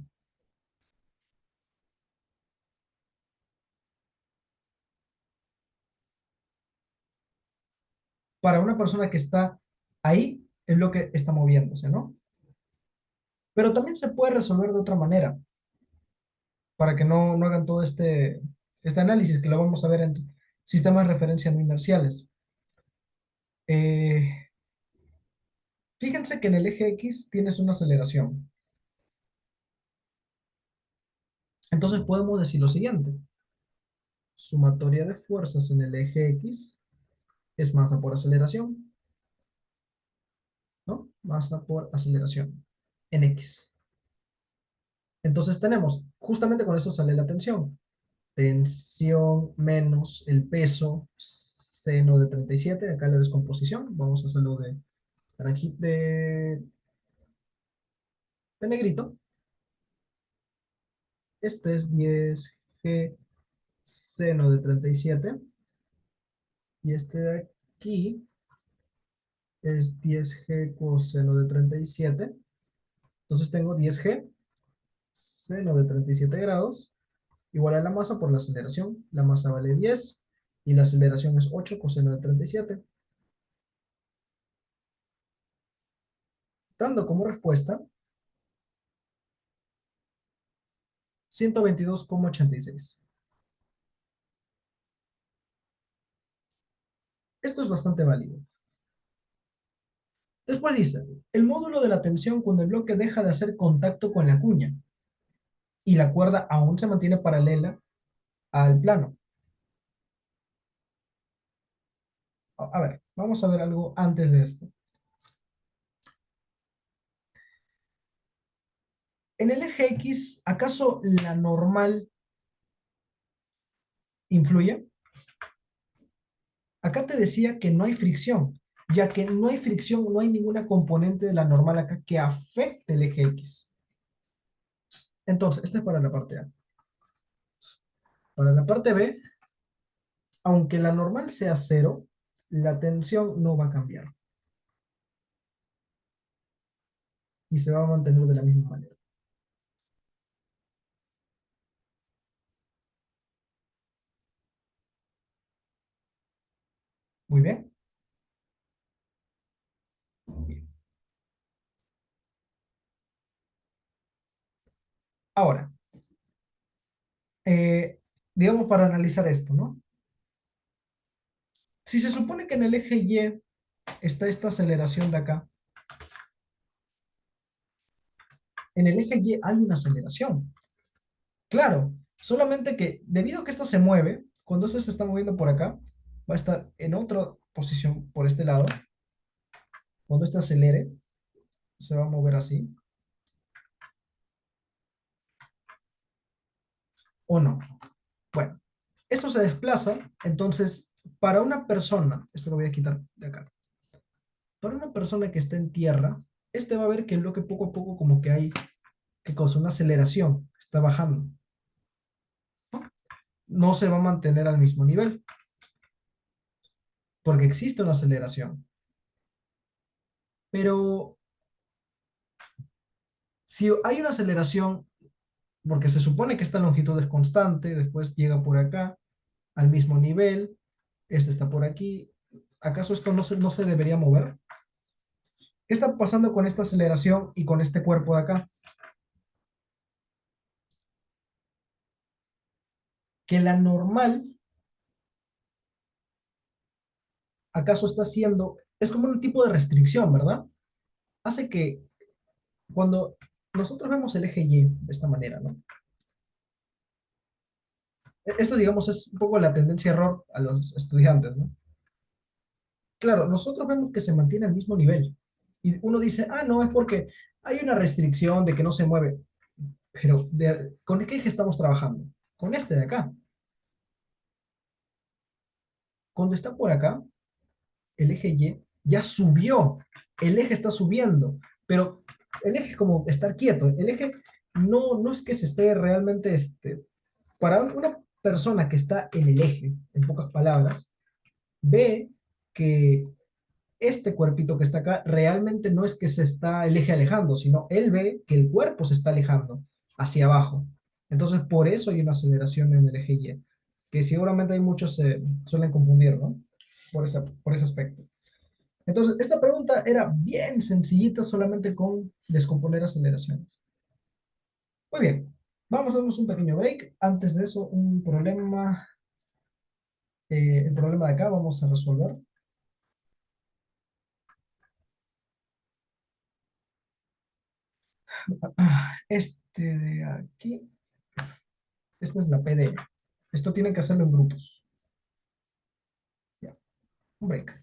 Para una persona que está ahí, el bloque está moviéndose, ¿no? Pero también se puede resolver de otra manera, para que no hagan todo este análisis que lo vamos a ver en sistemas de referencia no inerciales. Eh, Fíjense que en el eje X tienes una aceleración. Entonces podemos decir lo siguiente. Sumatoria de fuerzas en el eje X es masa por aceleración, ¿no? Masa por aceleración en X. Entonces tenemos, justamente con eso sale la tensión. Tensión menos el peso seno de 37. Acá la descomposición. Vamos a hacerlo de negrito. Este es 10G seno de 37. Y este de aquí es 10G coseno de 37. Entonces tengo 10G seno de 37 grados igual a la masa por la aceleración. La masa vale 10 y la aceleración es 8 coseno de 37, dando como respuesta 122,86. Esto es bastante válido. Después dice, el módulo de la tensión cuando el bloque deja de hacer contacto con la cuña y la cuerda aún se mantiene paralela al plano. A ver, vamos a ver algo antes de esto. En el eje X, ¿acaso la normal influye? Acá te decía que no hay fricción, ya que no hay fricción, no hay ninguna componente de la normal acá que afecte el eje X. Entonces, esta es para la parte A. Para la parte B, aunque la normal sea cero, la tensión no va a cambiar y se va a mantener de la misma manera. Muy bien. Bien. Ahora, eh, digamos para analizar esto, ¿no? Si se supone que en el eje Y está esta aceleración de acá, en el eje Y hay una aceleración. Claro, solamente que debido a que esto se mueve, cuando esto se está moviendo por acá, va a estar en otra posición por este lado. Cuando esto acelere, se va a mover así, o no. Bueno, esto se desplaza, entonces, para una persona, esto lo voy a quitar de acá, para una persona que esté en tierra, este va a ver que el bloque poco a poco como que hay, que causa una aceleración, está bajando, ¿no? No se va a mantener al mismo nivel, porque existe una aceleración. Pero si hay una aceleración, porque se supone que esta longitud es constante, después llega por acá, al mismo nivel, este está por aquí, ¿Acaso esto no se debería mover? ¿Qué está pasando con esta aceleración y con este cuerpo de acá? Que la normal, ¿acaso está haciendo? Es como un tipo de restricción, ¿verdad? Hace que cuando nosotros vemos el eje Y de esta manera, ¿no? Esto, digamos, es un poco la tendencia error a los estudiantes, ¿no? Claro, nosotros vemos que se mantiene al mismo nivel. Y uno dice, ah, no, es porque hay una restricción de que no se mueve. Pero, ¿con qué eje estamos trabajando? Con este de acá. Cuando está por acá, el eje Y ya subió. El eje está subiendo. Pero el eje es como estar quieto. El eje no es que se esté realmente, para una persona que está en el eje, en pocas palabras, ve que este cuerpito que está acá realmente no es que se está el eje alejando, sino él ve que el cuerpo se está alejando hacia abajo. Entonces, por eso hay una aceleración en el eje Y, que seguramente hay muchos se suelen confundir, ¿no? Por ese aspecto. Entonces, esta pregunta era bien sencillita solamente con descomponer aceleraciones. Muy bien, vamos a darnos un pequeño break. Antes de eso, el problema de acá vamos a resolver. Este de aquí, esta es la PD. Esto tienen que hacerlo en grupos. Ya, un break.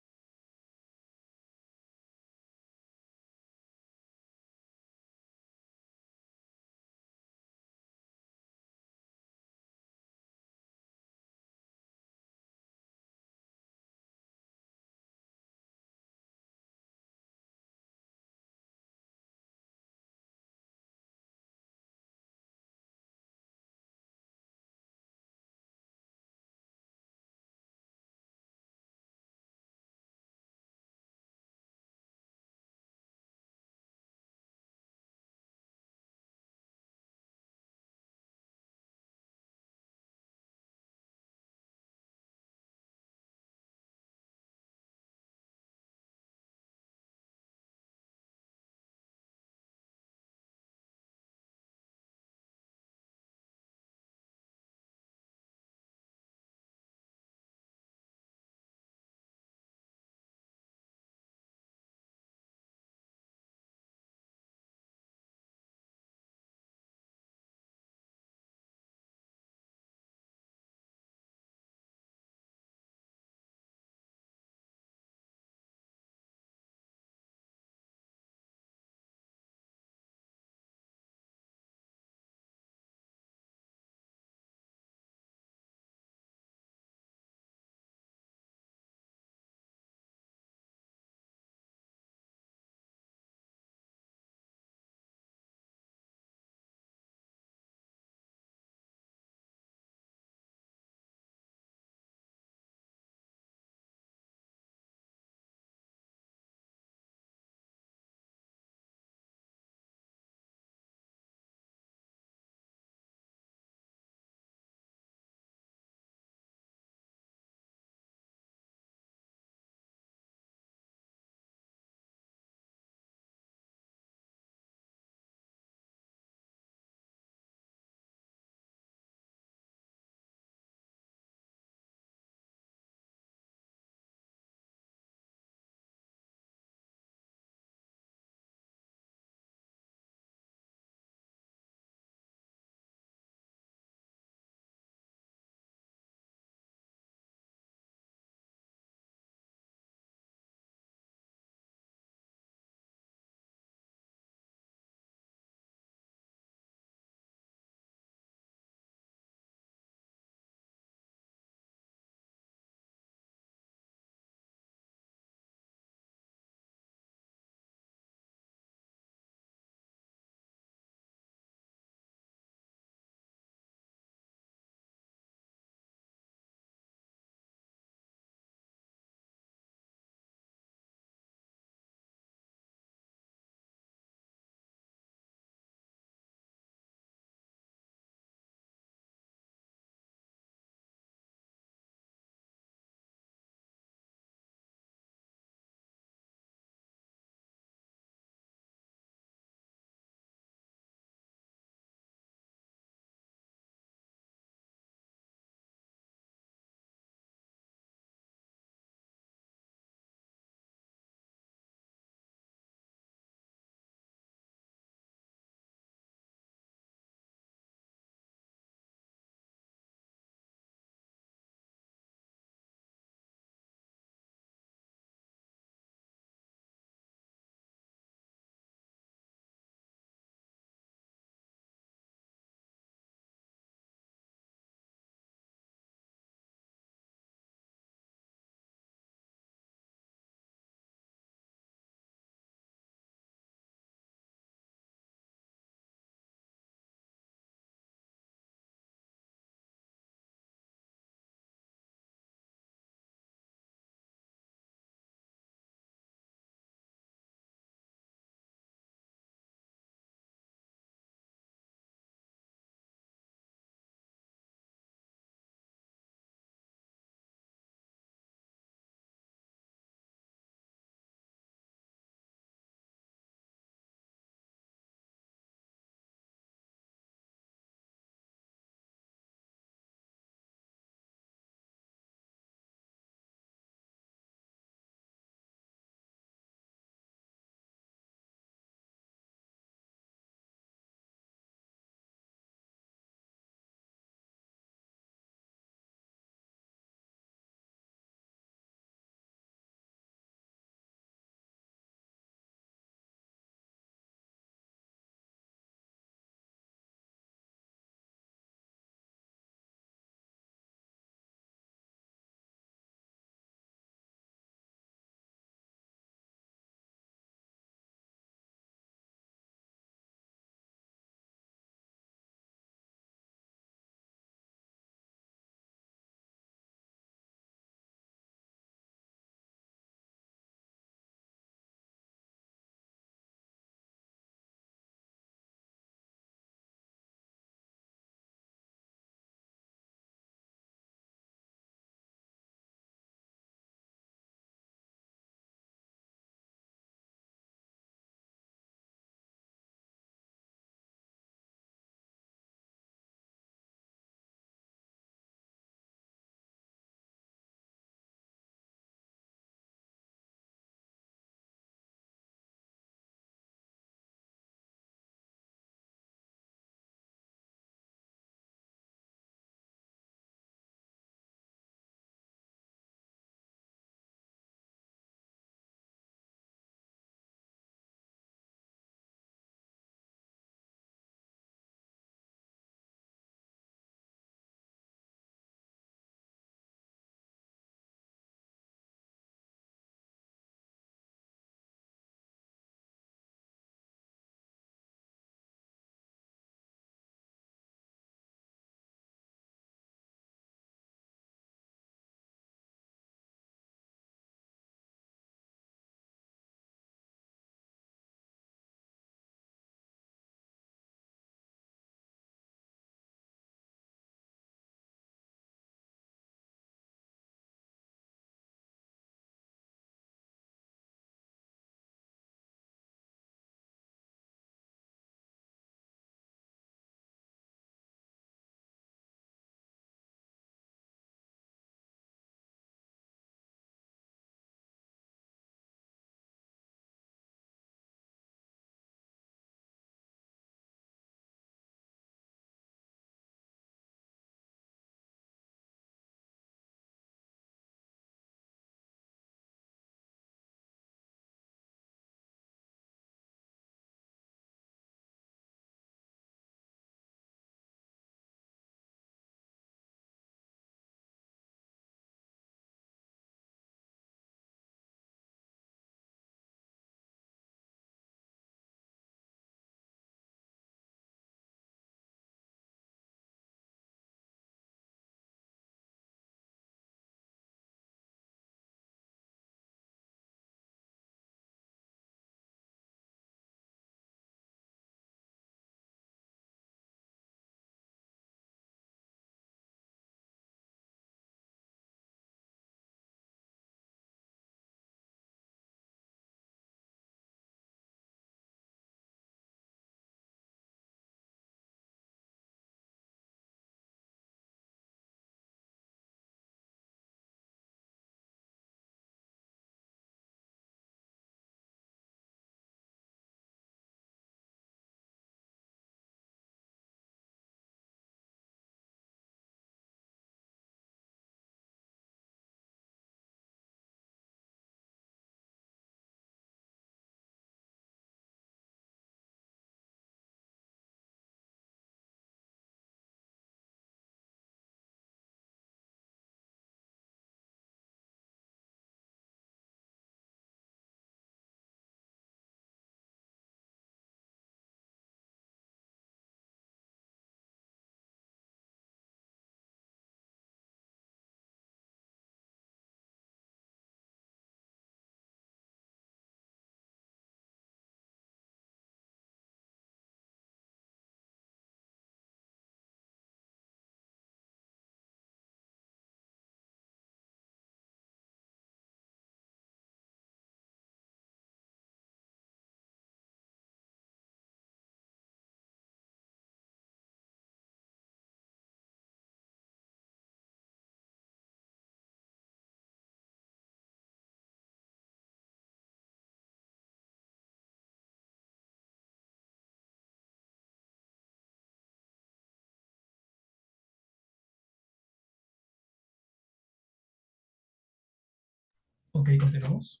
Ok, continuamos.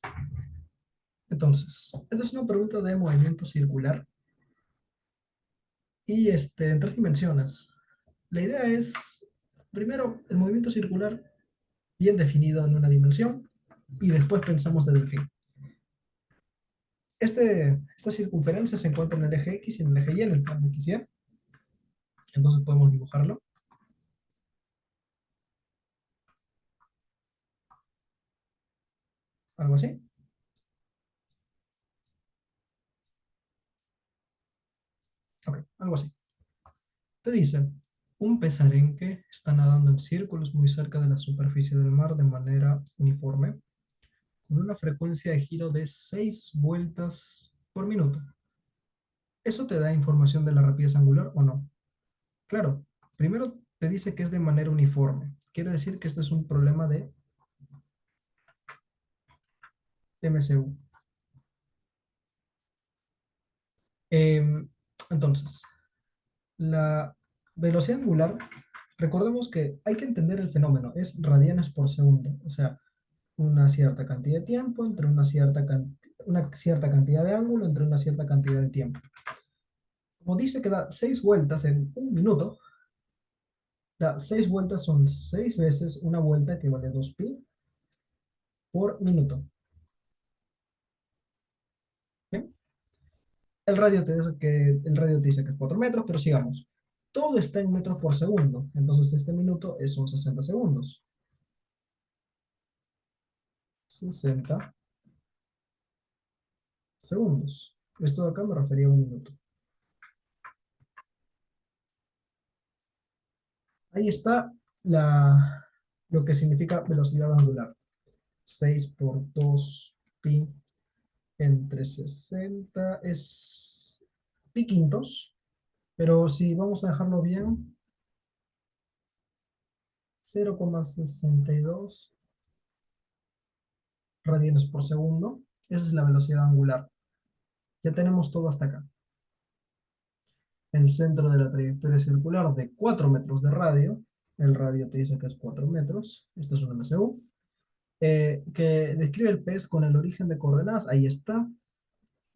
Entonces, esta es una pregunta de movimiento circular y en tres dimensiones. La idea es, primero, el movimiento circular bien definido en una dimensión y después pensamos de delfín. Esta circunferencia se encuentra en el eje X y en el eje Y, en el plano X y Y. Entonces podemos dibujarlo, algo así. Ok, algo así. Te dice, un pez arenque está nadando en círculos muy cerca de la superficie del mar de manera uniforme, con una frecuencia de giro de 6 vueltas por minuto. ¿Eso te da información de la rapidez angular o no? Claro, primero te dice que es de manera uniforme. Quiere decir que esto es un problema de MCU. Em, entonces, la velocidad angular, recordemos que hay que entender el fenómeno, es radianes por segundo, o sea, una cierta cantidad de tiempo entre una cierta cantidad de ángulo entre una cierta cantidad de tiempo. Como dice que da 6 vueltas en un minuto, da 6 vueltas son 6 veces una vuelta que vale 2pi por minuto. ¿Bien? El radio te dice que es 4 metros, pero sigamos. Todo está en metros por segundo, entonces este minuto son 60 segundos. 60 segundos. Esto de acá me refería a un minuto. Ahí está lo que significa velocidad angular. 6 por 2 pi entre 60 es pi quintos, pero si vamos a dejarlo bien, 0,62 radianes por segundo. Esa es la velocidad angular. Ya tenemos todo hasta acá. El centro de la trayectoria circular de 4 metros de radio, el radio te dice que es 4 metros, esto es un MCU, que describe el pez con el origen de coordenadas, ahí está.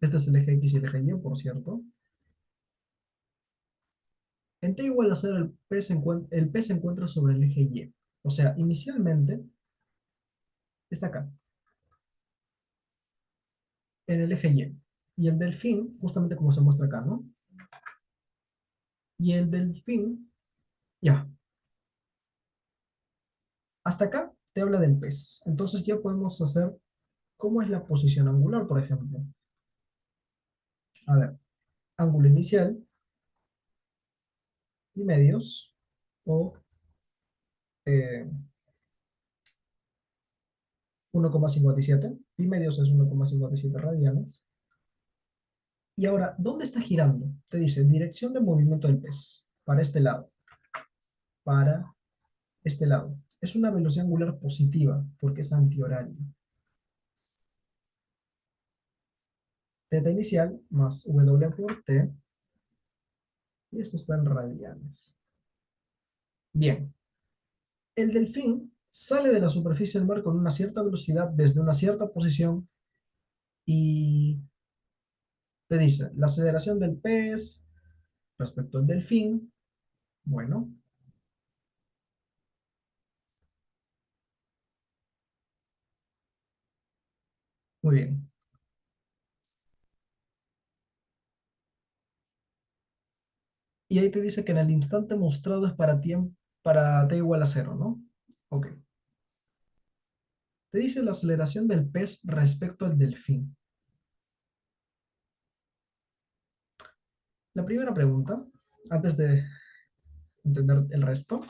Este es el eje X y el eje Y, por cierto. En t igual a 0, el pez se encuentra sobre el eje Y. O sea, inicialmente está acá, en el eje Y. Y el delfín, justamente como se muestra acá, ¿no? Y el delfín, ya, hasta acá te habla del pez. Entonces ya podemos hacer cómo es la posición angular, por ejemplo. A ver, ángulo inicial y medios, o 1,57. Y medios es 1,57 radianes. Y ahora, ¿dónde está girando? Te dice dirección de movimiento del pez. Para este lado. Para este lado. Es una velocidad angular positiva porque es antihorario. Teta inicial más W por T. Y esto está en radianes. Bien. El delfín sale de la superficie del mar con una cierta velocidad desde una cierta posición y te dice la aceleración del pez respecto al delfín. Bueno, muy bien. Y ahí te dice que en el instante mostrado es para t igual a cero, ¿no? Ok. Te dice la aceleración del pez respecto al delfín. La primera pregunta, antes de entender el resto,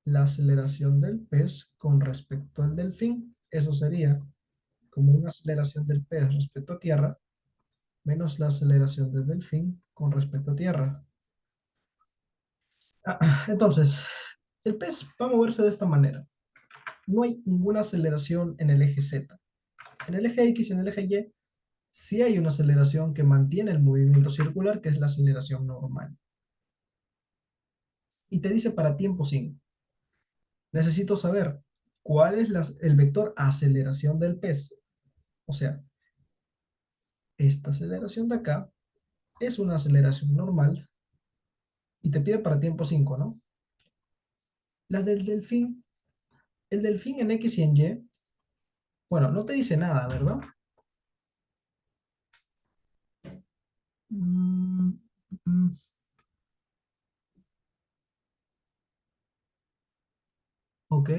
la aceleración del pez con respecto al delfín, eso sería como una aceleración del pez respecto a tierra menos la aceleración del delfín con respecto a tierra. Entonces, el pez va a moverse de esta manera. No hay ninguna aceleración en el eje Z. En el eje X y en el eje Y sí hay una aceleración que mantiene el movimiento circular, que es la aceleración normal. Y te dice para tiempo 5. Necesito saber ¿Cuál es el vector aceleración del pez? O sea, esta aceleración de acá es una aceleración normal y te pide para tiempo 5, ¿no? La del delfín, el delfín en X y en Y, bueno, no te dice nada, ¿verdad? Mm, mm, ok,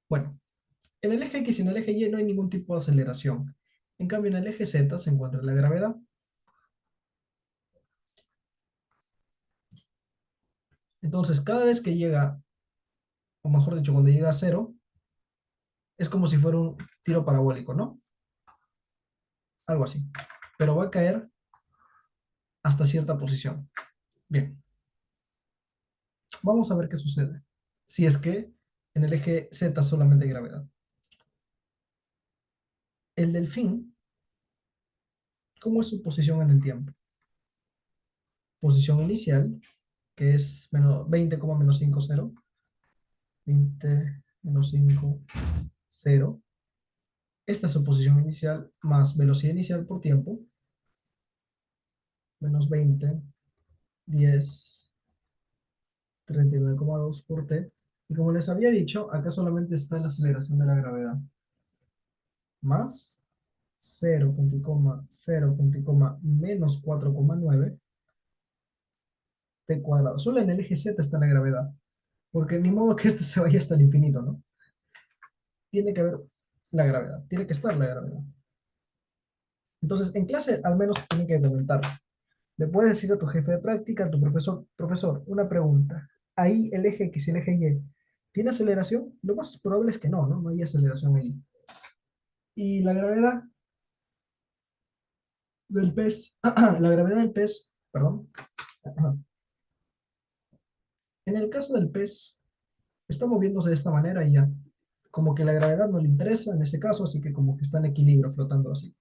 bueno, en el eje X y en el eje Y no hay ningún tipo de aceleración. En cambio, en el eje Z se encuentra la gravedad. Entonces, cada vez que llega, o mejor dicho, cuando llega a cero, es como si fuera un tiro parabólico, ¿no? Algo así. Pero va a caer hasta cierta posición. Bien, vamos a ver qué sucede. Si es que en el eje Z solamente hay gravedad. El delfín, ¿cómo es su posición en el tiempo? Posición inicial, que es 20, menos 5, 0. 20 menos 5, 0. Esta es su posición inicial más velocidad inicial por tiempo, menos 20, 10, 39,2 por t. Y como les había dicho, acá solamente está la aceleración de la gravedad, más 0, menos 4,9 t cuadrado. Solo en el eje Z está la gravedad, porque ni modo que este se vaya hasta el infinito, ¿no? Tiene que haber la gravedad, tiene que estar la gravedad. Entonces, en clase al menos tiene que comentar. Le puedes decir a tu jefe de práctica, a tu profesor, profesor, una pregunta. Ahí el eje X y el eje Y, ¿tiene aceleración? Lo más probable es que no, ¿no? No hay aceleración ahí. Y la gravedad del pez, la gravedad del pez, perdón, en el caso del pez, está moviéndose de esta manera y ya, como que la gravedad no le interesa en ese caso, así que como que está en equilibrio, flotando así.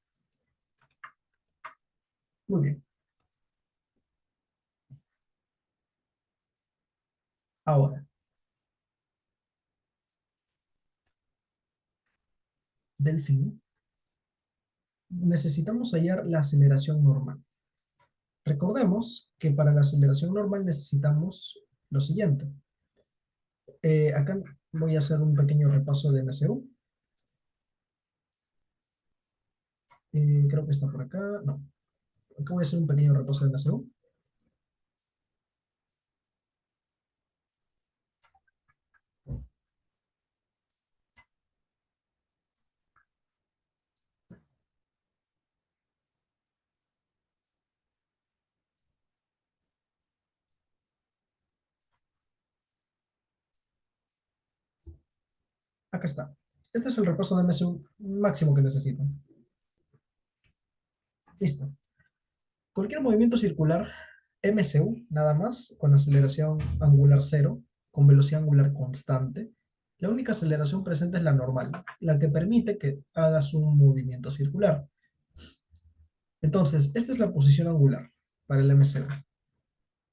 Muy bien. Ahora, delfín, necesitamos hallar la aceleración normal. Recordemos que para la aceleración normal necesitamos lo siguiente. Acá voy a hacer un pequeño repaso de MCU. Creo que está por acá. No, acá voy a hacer un pequeño repaso de MCU. Acá está. Este es el repaso de MCU máximo que necesitan. Listo. Cualquier movimiento circular MCU, nada más, con aceleración angular cero, con velocidad angular constante. La única aceleración presente es la normal, la que permite que hagas un movimiento circular. Entonces, esta es la posición angular para el MCU.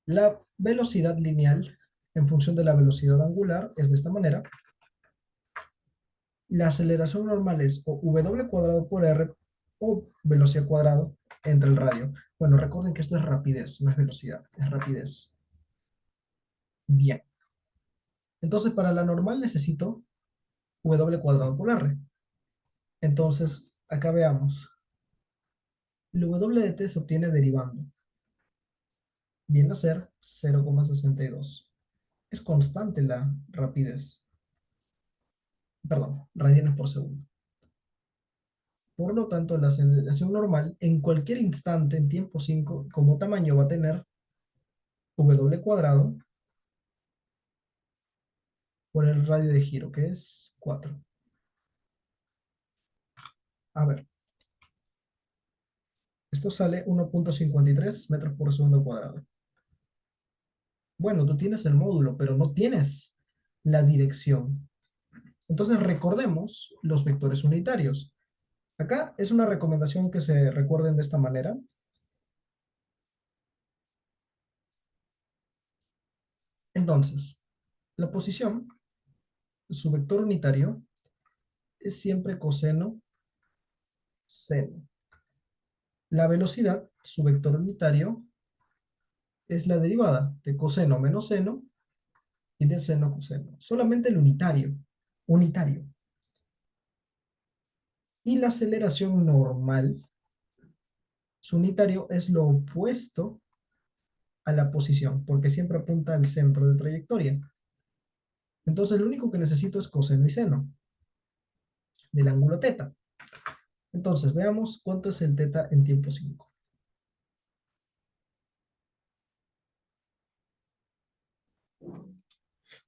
La velocidad lineal en función de la velocidad angular es de esta manera. La aceleración normal es o w cuadrado por r o velocidad cuadrado entre el radio. Bueno, recuerden que esto es rapidez, no es velocidad, es rapidez. Bien. Entonces, para la normal necesito w cuadrado por r. Entonces, acá veamos. El w de t se obtiene derivando. Viene a ser 0,62. Es constante la rapidez. Perdón, radianes por segundo. Por lo tanto, la aceleración normal en cualquier instante en tiempo 5 como tamaño va a tener w cuadrado por el radio de giro, que es 4. A ver, esto sale 1,53 metros por segundo cuadrado. Bueno, tú tienes el módulo, pero no tienes la dirección. Entonces recordemos los vectores unitarios. Acá es una recomendación que se recuerden de esta manera. Entonces, la posición, su vector unitario, es siempre coseno seno. La velocidad, su vector unitario, es la derivada de coseno menos seno y de seno coseno. Solamente el unitario. Unitario. Y la aceleración normal, su unitario es lo opuesto a la posición, porque siempre apunta al centro de trayectoria. Entonces, lo único que necesito es coseno y seno del ángulo teta. Entonces, veamos cuánto es el teta en tiempo 5.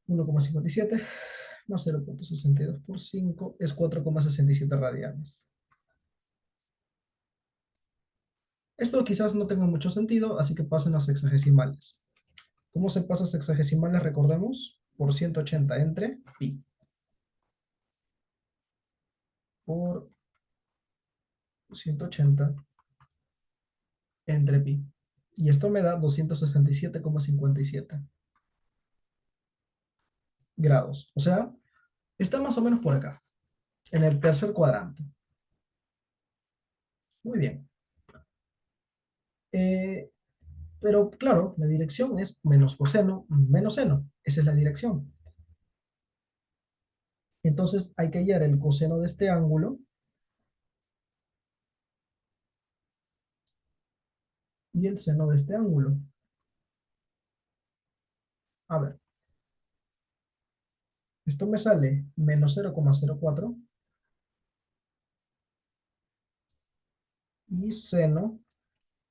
1,57 más 0,62 por 5 es 4,67 radianes. Esto quizás no tenga mucho sentido, así que pasen a sexagesimales. ¿Cómo se pasa a sexagesimales? Recordemos, por 180 entre pi. Por 180 entre pi. Y esto me da 267,57 grados. O sea, está más o menos por acá, en el tercer cuadrante. Muy bien. Eh, pero claro, la dirección es menos coseno menos seno. Esa es la dirección. Entonces hay que hallar el coseno de este ángulo y el seno de este ángulo. A ver, esto me sale menos 0,04 y seno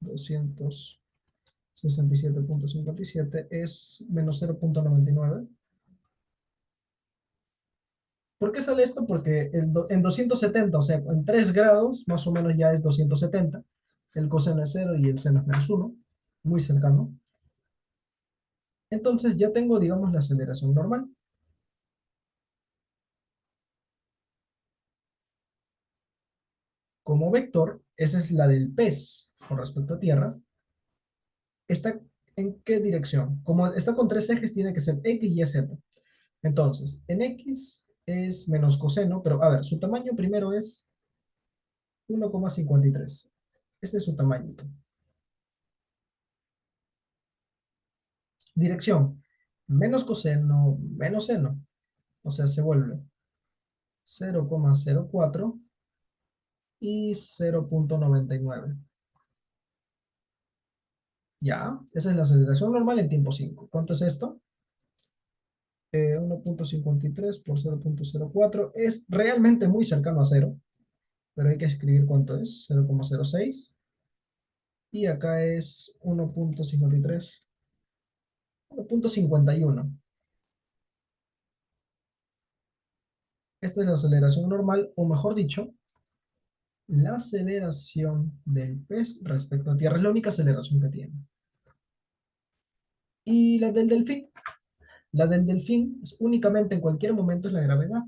267,57 es menos 0,99. ¿Por qué sale esto? Porque en 270, o sea, en 3 grados, más o menos ya es 270. El coseno es 0 y el seno es menos 1, muy cercano. Entonces ya tengo, digamos, la aceleración normal. Como vector, esa es la del pez con respecto a tierra. ¿Está en qué dirección? Como está con tres ejes, tiene que ser X, Y, Z. Entonces, en X es menos coseno, pero a ver, su tamaño primero es 1,53. Este es su tamaño. Dirección, menos coseno, menos seno. O sea, se vuelve 0,04 y 0,99. Ya, esa es la aceleración normal en tiempo 5. ¿Cuánto es esto? 1,53 por 0,04. Es realmente muy cercano a cero, pero hay que escribir cuánto es. 0,06. Y acá es 1,53. 1,51. Esta es la aceleración normal, o mejor dicho, la aceleración del pez respecto a tierra. Es la única aceleración que tiene. Y la del delfín. La del delfín es únicamente en cualquier momento es la gravedad.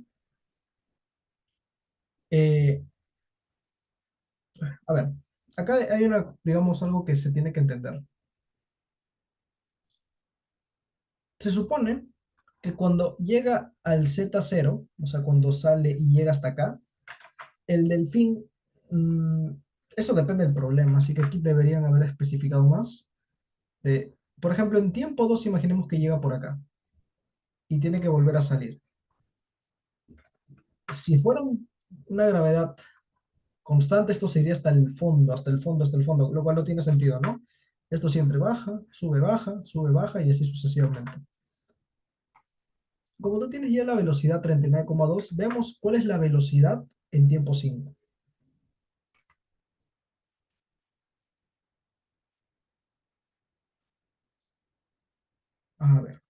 Eh, a ver, acá hay una, digamos, algo que se tiene que entender. Se supone que cuando llega al Z0, o sea, cuando sale y llega hasta acá, el delfín, mm, eso depende del problema, así que aquí deberían haber especificado más. Por ejemplo, en tiempo 2 imaginemos que llega por acá y tiene que volver a salir. Si fuera una gravedad constante, esto se iría hasta el fondo, hasta el fondo, hasta el fondo, lo cual no tiene sentido, ¿no? Esto siempre sube, baja y así sucesivamente. Como tú tienes ya la velocidad 39,2, veamos cuál es la velocidad en tiempo 5. A ver,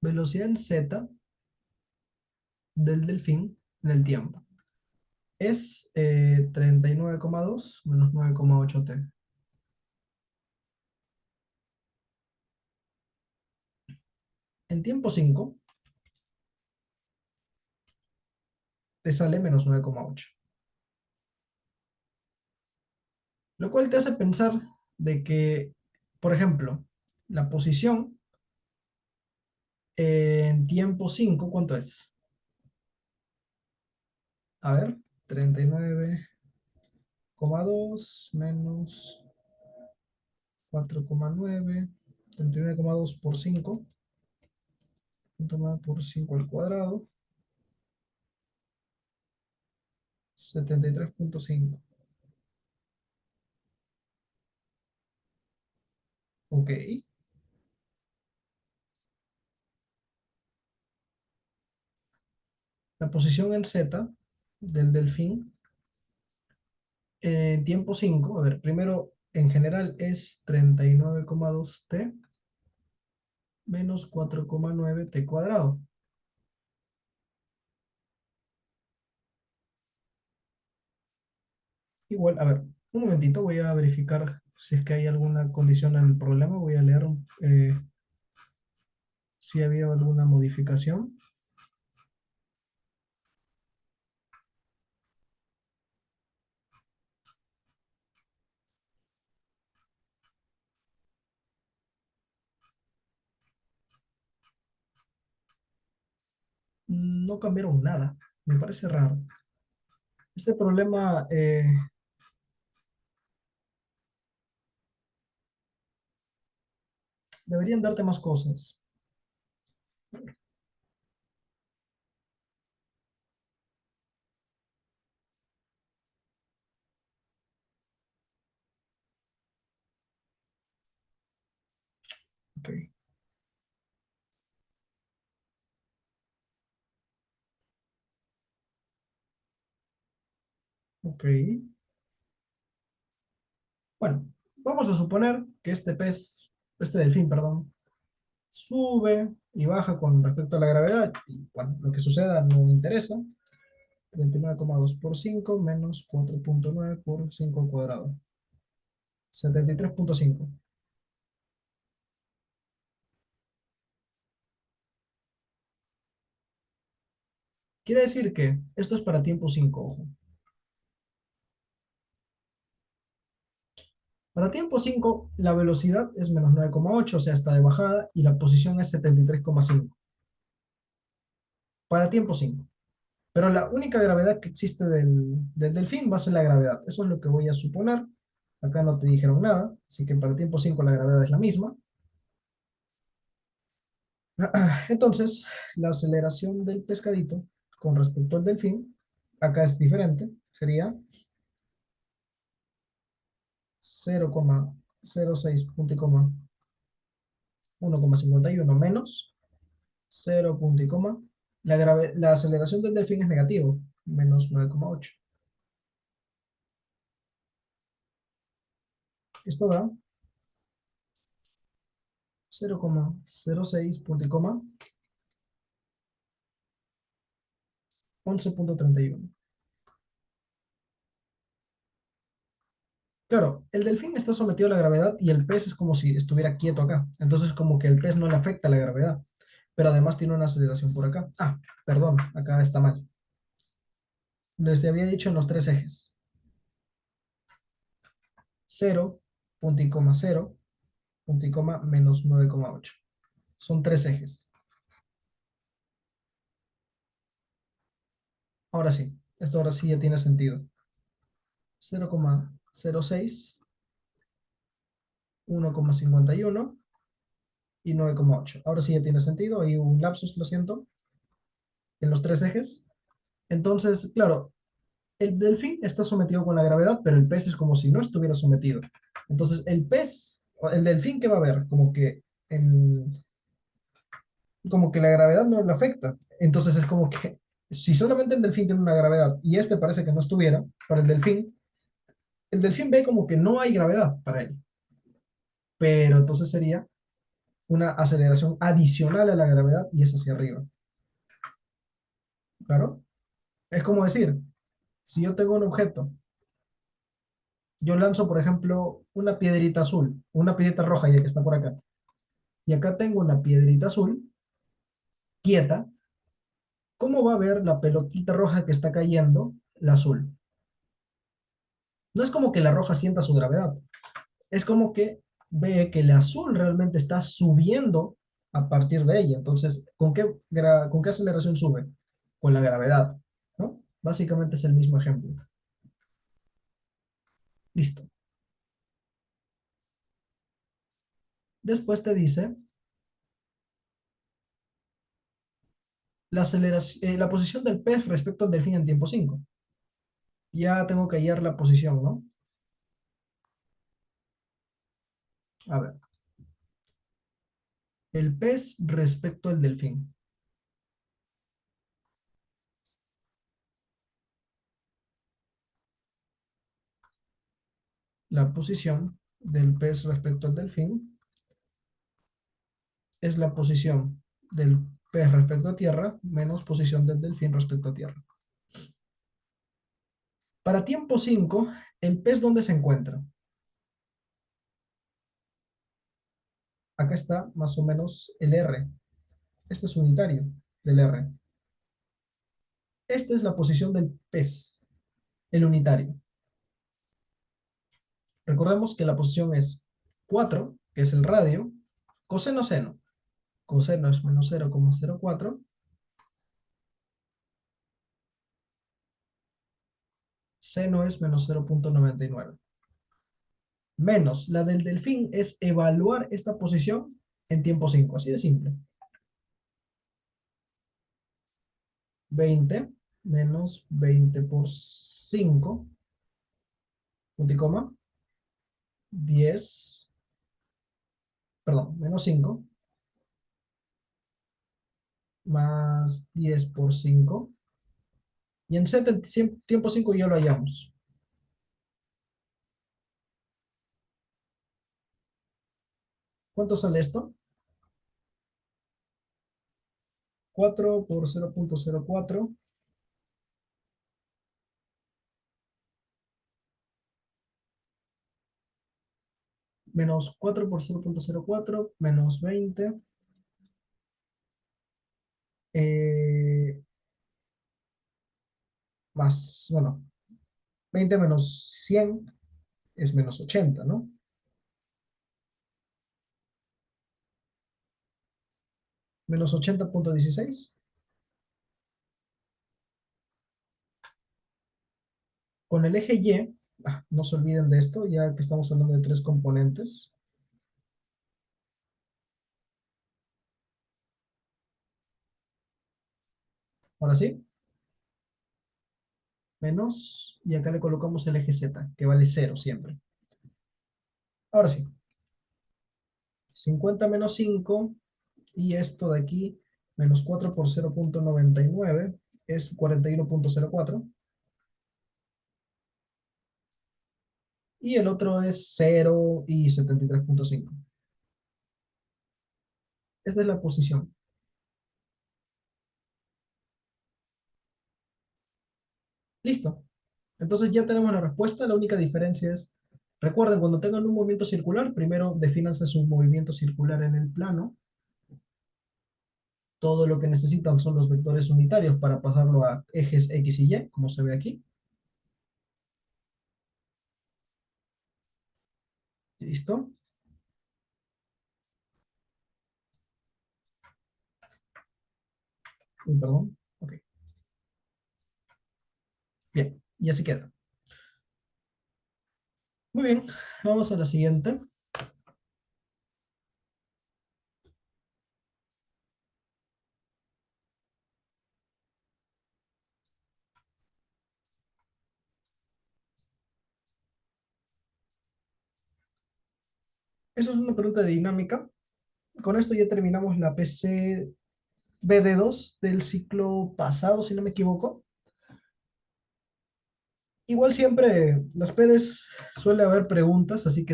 velocidad en z del delfín en el tiempo. Es 39,2 menos 9,8 t. En tiempo 5 te sale menos 9,8. Lo cual te hace pensar de que, por ejemplo, la posición En tiempo 5, ¿cuánto es? A ver, 39,2 menos 4,9, 39,2 por 5, 9 por 5 al cuadrado, 73,5. Ok. La posición en Z del delfín en tiempo 5, a ver, primero en general es 39,2 t menos 4,9 t cuadrado. Igual, a ver, un momentito, voy a verificar si es que hay alguna condición en el problema. Voy a leer si había alguna modificación. No cambiaron nada. Me parece raro. Este problema, deberían darte más cosas. Ok, ok. Bueno, vamos a suponer que este delfín, perdón, sube y baja con respecto a la gravedad. Y bueno, lo que suceda no me interesa. 39,2 por 5 menos 4,9 por 5 al cuadrado. 73,5. Quiere decir que esto es para tiempo 5, ojo. Para tiempo 5 la velocidad es menos 9,8, o sea, está de bajada, y la posición es 73,5. Para tiempo 5. Pero la única gravedad que existe del delfín va a ser la gravedad. Eso es lo que voy a suponer. Acá no te dijeron nada, así que para tiempo 5 la gravedad es la misma. Entonces, la aceleración del pescadito con respecto al delfín, acá es diferente, sería 0,06 punto y coma 1,51 menos 0 punto y coma. La aceleración del delfín es negativo, menos 9,8. Esto da 0,06 punto y coma 11,31. Claro, el delfín está sometido a la gravedad y el pez es como si estuviera quieto acá. Entonces como que el pez no le afecta la gravedad, pero además tiene una aceleración por acá. Ah, perdón, acá está mal. Les había dicho en los tres ejes. 0, punto y coma 0, punto y coma menos 9,8. Son tres ejes. Ahora sí, esto ahora sí ya tiene sentido. 0,06, 1,51 y 9,8. Ahora sí ya tiene sentido. Hay un lapsus, lo siento, en los tres ejes. Entonces, claro, el delfín está sometido con la gravedad, pero el pez es como si no estuviera sometido. Entonces, el delfín, ¿qué va a ver? Como que la gravedad no le afecta. Entonces, es como que si solamente el delfín tiene una gravedad y este parece que no estuviera, para el delfín ve como que no hay gravedad para él. Pero entonces sería una aceleración adicional a la gravedad y es hacia arriba. ¿Claro? Es como decir, si yo tengo un objeto, yo lanzo, por ejemplo, una piedrita azul, una piedrita roja ya que está por acá, y acá tengo una piedrita azul quieta, ¿cómo va a ver la pelotita roja que está cayendo, la azul? No es como que la roja sienta su gravedad, es como que ve que el azul realmente está subiendo a partir de ella. Entonces, ¿con qué aceleración sube? Con la gravedad, ¿no? Básicamente es el mismo ejemplo. Listo. Después te dice la posición del pez respecto al delfín en tiempo 5. Ya tengo que hallar la posición, ¿no? A ver, el pez respecto al delfín. La posición del pez respecto al delfín es la posición del pez respecto a tierra menos posición del delfín respecto a tierra. Para tiempo 5, ¿el pez dónde se encuentra? Acá está más o menos el R. Este es unitario del R. Esta es la posición del pez, el unitario. Recordemos que la posición es 4, que es el radio, coseno seno. Coseno es menos 0,04, seno es menos 0,99. Menos la del delfín es evaluar esta posición en tiempo 5, así de simple. 20 menos 20 por 5, punto y coma, 10, perdón, menos 5, más 10 por 5, y en Z, en tiempo 5 ya lo hallamos. ¿Cuánto sale esto? 4 por 0,04 menos 4 por 0,04 menos 20, más, bueno, 20 menos 100 es menos 80, ¿no? Menos 80,16. Con el eje Y, no se olviden de esto, ya que estamos hablando de tres componentes. Ahora sí, menos, y acá le colocamos el eje Z, que vale 0 siempre. Ahora sí, 50 menos 5, y esto de aquí, menos 4 por 0,99, es 41,04. Y el otro es 0 y 73,5. Esta es la posición. Listo. Entonces ya tenemos la respuesta. La única diferencia es, recuerden, cuando tengan un movimiento circular, primero defínanse su movimiento circular en el plano. Todo lo que necesitan son los vectores unitarios para pasarlo a ejes X y Y, como se ve aquí. Listo. Uy, perdón. Ok. Bien. Y así queda. Muy bien. Vamos a la siguiente. Eso es una pregunta de dinámica. Con esto ya terminamos la PC BD2 del ciclo pasado, si no me equivoco. Igual siempre, las PEDs suele haber preguntas, así que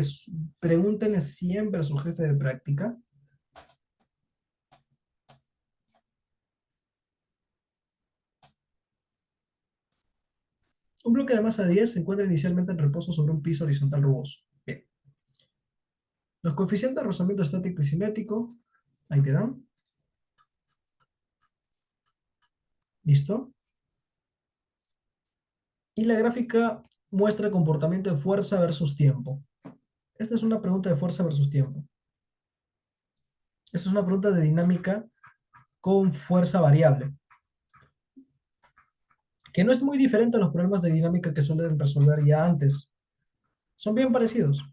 pregúntenle siempre a su jefe de práctica. Un bloque de masa 10 se encuentra inicialmente en reposo sobre un piso horizontal rugoso. Bien. Los coeficientes de rozamiento estático y cinético, ahí te dan. Listo. Y la gráfica muestra el comportamiento de fuerza versus tiempo. Esta es una pregunta de fuerza versus tiempo. Esta es una pregunta de dinámica con fuerza variable, que no es muy diferente a los problemas de dinámica que suelen resolver ya antes. Son bien parecidos.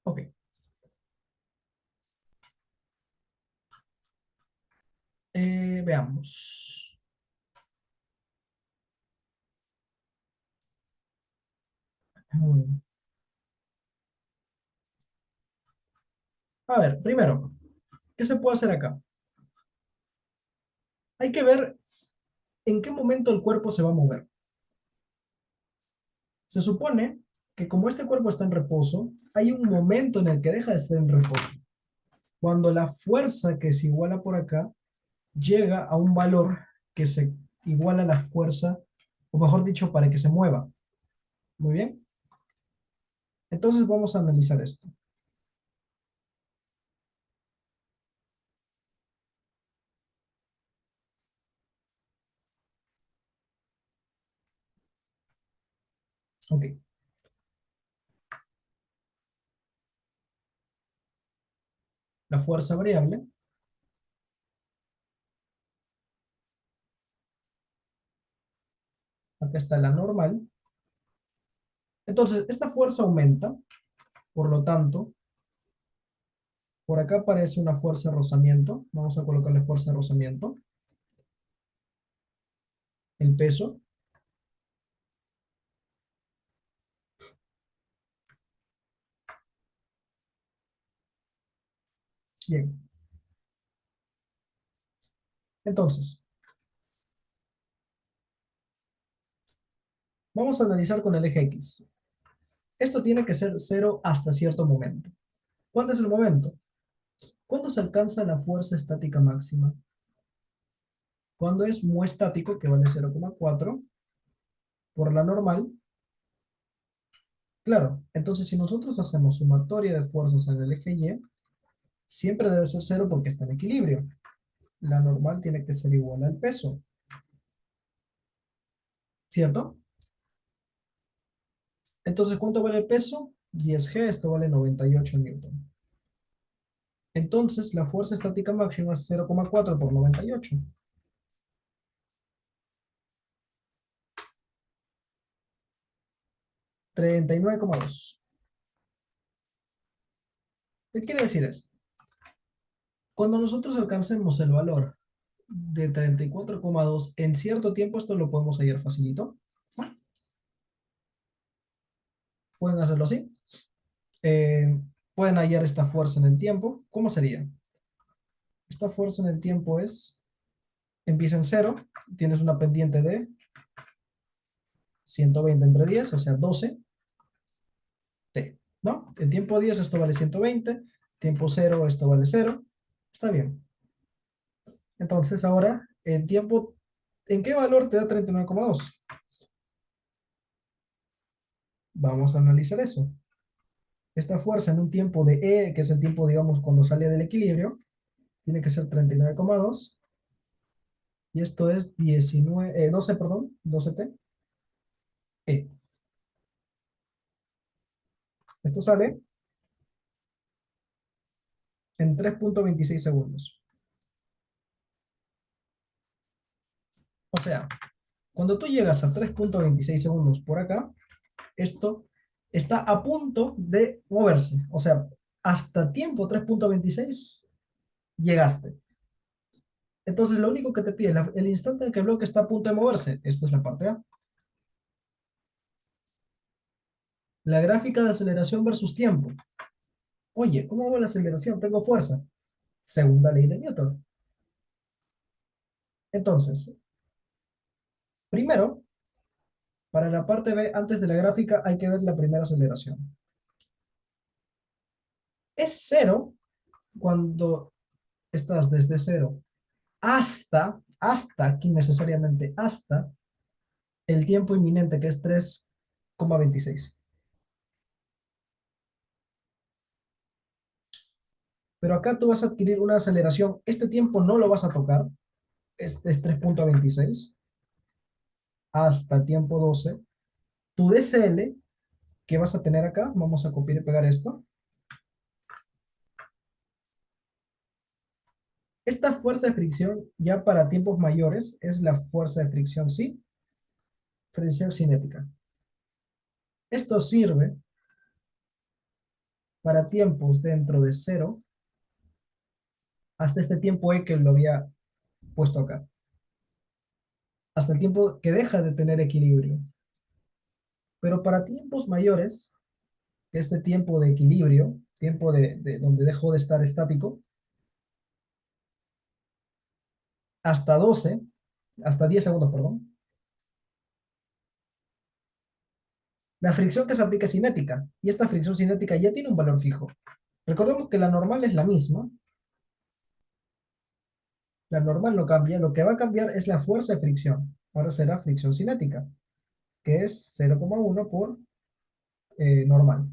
Ok, veamos. Mm, A ver, primero, ¿qué se puede hacer acá? Hay que ver en qué momento el cuerpo se va a mover. Se supone que como este cuerpo está en reposo, hay un momento en el que deja de estar en reposo. Cuando la fuerza que se iguala por acá llega a un valor que se iguala a la fuerza, o mejor dicho, para que se mueva. Muy bien. Entonces vamos a analizar esto. Ok. La fuerza variable. Acá está la normal. Entonces, esta fuerza aumenta. Por lo tanto, por acá aparece una fuerza de rozamiento. Vamos a colocarle fuerza de rozamiento. El peso. Bien. Entonces, vamos a analizar con el eje X. Esto tiene que ser cero hasta cierto momento. ¿Cuándo es el momento? ¿Cuándo se alcanza la fuerza estática máxima? Cuando es mu estático, que vale 0,4 por la normal. Claro, entonces si nosotros hacemos sumatoria de fuerzas en el eje Y, siempre debe ser cero porque está en equilibrio. La normal tiene que ser igual al peso, ¿cierto? Entonces, ¿cuánto vale el peso? 10G, esto vale 98 newton. Entonces, la fuerza estática máxima es 0,4 por 98. 39,2. ¿Qué quiere decir esto? Cuando nosotros alcancemos el valor de 34,2 en cierto tiempo, esto lo podemos hallar facilito. Pueden hacerlo así. Eh, pueden hallar esta fuerza en el tiempo. ¿Cómo sería? Esta fuerza en el tiempo empieza en cero, tienes una pendiente de 120 entre 10, o sea, 12 t, ¿no? En tiempo 10 esto vale 120, tiempo cero esto vale cero. Está bien. Entonces ahora, en tiempo, ¿en qué valor te da 39,2? Vamos a analizar eso. Esta fuerza en un tiempo de E, que es el tiempo, digamos, cuando sale del equilibrio, tiene que ser 39,2. Y esto es 12, perdón, 12T. E. Esto sale en 3,26 segundos. O sea, cuando tú llegas a 3,26 segundos por acá, esto está a punto de moverse. O sea, hasta tiempo 3,26 llegaste. Entonces, lo único que te pide, el instante en que el bloque está a punto de moverse, esto es la parte A. La gráfica de aceleración versus tiempo. Oye, ¿cómo va la aceleración? Tengo fuerza. Segunda ley de Newton. Entonces, primero, para la parte B, antes de la gráfica, hay que ver la primera aceleración. Es cero cuando estás desde cero hasta, aquí necesariamente hasta el tiempo inminente, que es 3,26. Pero acá tú vas a adquirir una aceleración. Este tiempo no lo vas a tocar. Este es 3,26 hasta tiempo 12. Tu DCL que vas a tener acá, vamos a copiar y pegar esto. Esta fuerza de fricción ya para tiempos mayores es la fuerza de fricción, sí, fricción cinética. Esto sirve para tiempos dentro de cero hasta este tiempo E que lo había puesto acá. Hasta el tiempo que deja de tener equilibrio. Pero para tiempos mayores, este tiempo de equilibrio, tiempo de donde dejó de estar estático, hasta 12, hasta 10 segundos, perdón, la fricción que se aplica es cinética. Y esta fricción cinética ya tiene un valor fijo. Recordemos que la normal es la misma. La normal no cambia. Lo que va a cambiar es la fuerza de fricción. Ahora será fricción cinética, que es 0,1 por normal.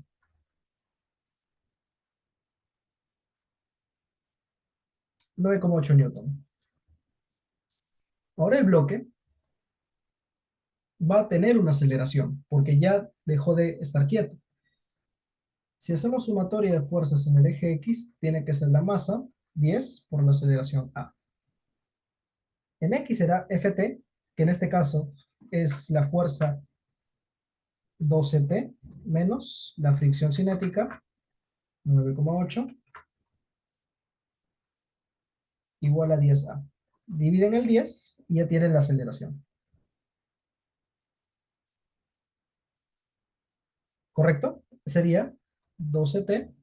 9,8 newton. Ahora el bloque va a tener una aceleración, porque ya dejó de estar quieto. Si hacemos sumatoria de fuerzas en el eje X, tiene que ser la masa 10 por la aceleración A. En X será Ft, que en este caso es la fuerza 12T menos la fricción cinética 9,8 igual a 10A. Dividen el 10 y ya tienen la aceleración. ¿Correcto? Sería 12T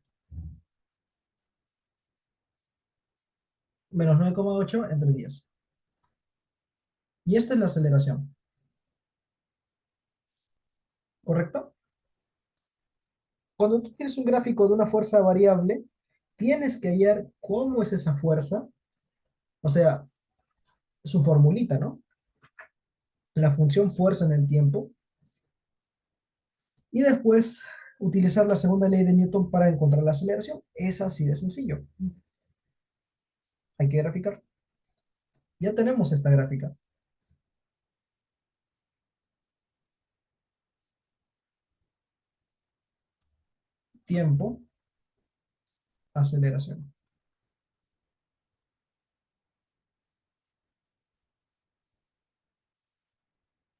menos 9,8 entre 10. Y esta es la aceleración. ¿Correcto? Cuando tú tienes un gráfico de una fuerza variable, tienes que hallar cómo es esa fuerza, o sea, su formulita, ¿no? La función fuerza en el tiempo, y después utilizar la segunda ley de Newton para encontrar la aceleración. Es así de sencillo. Hay que graficar. Ya tenemos esta gráfica. Tiempo, aceleración.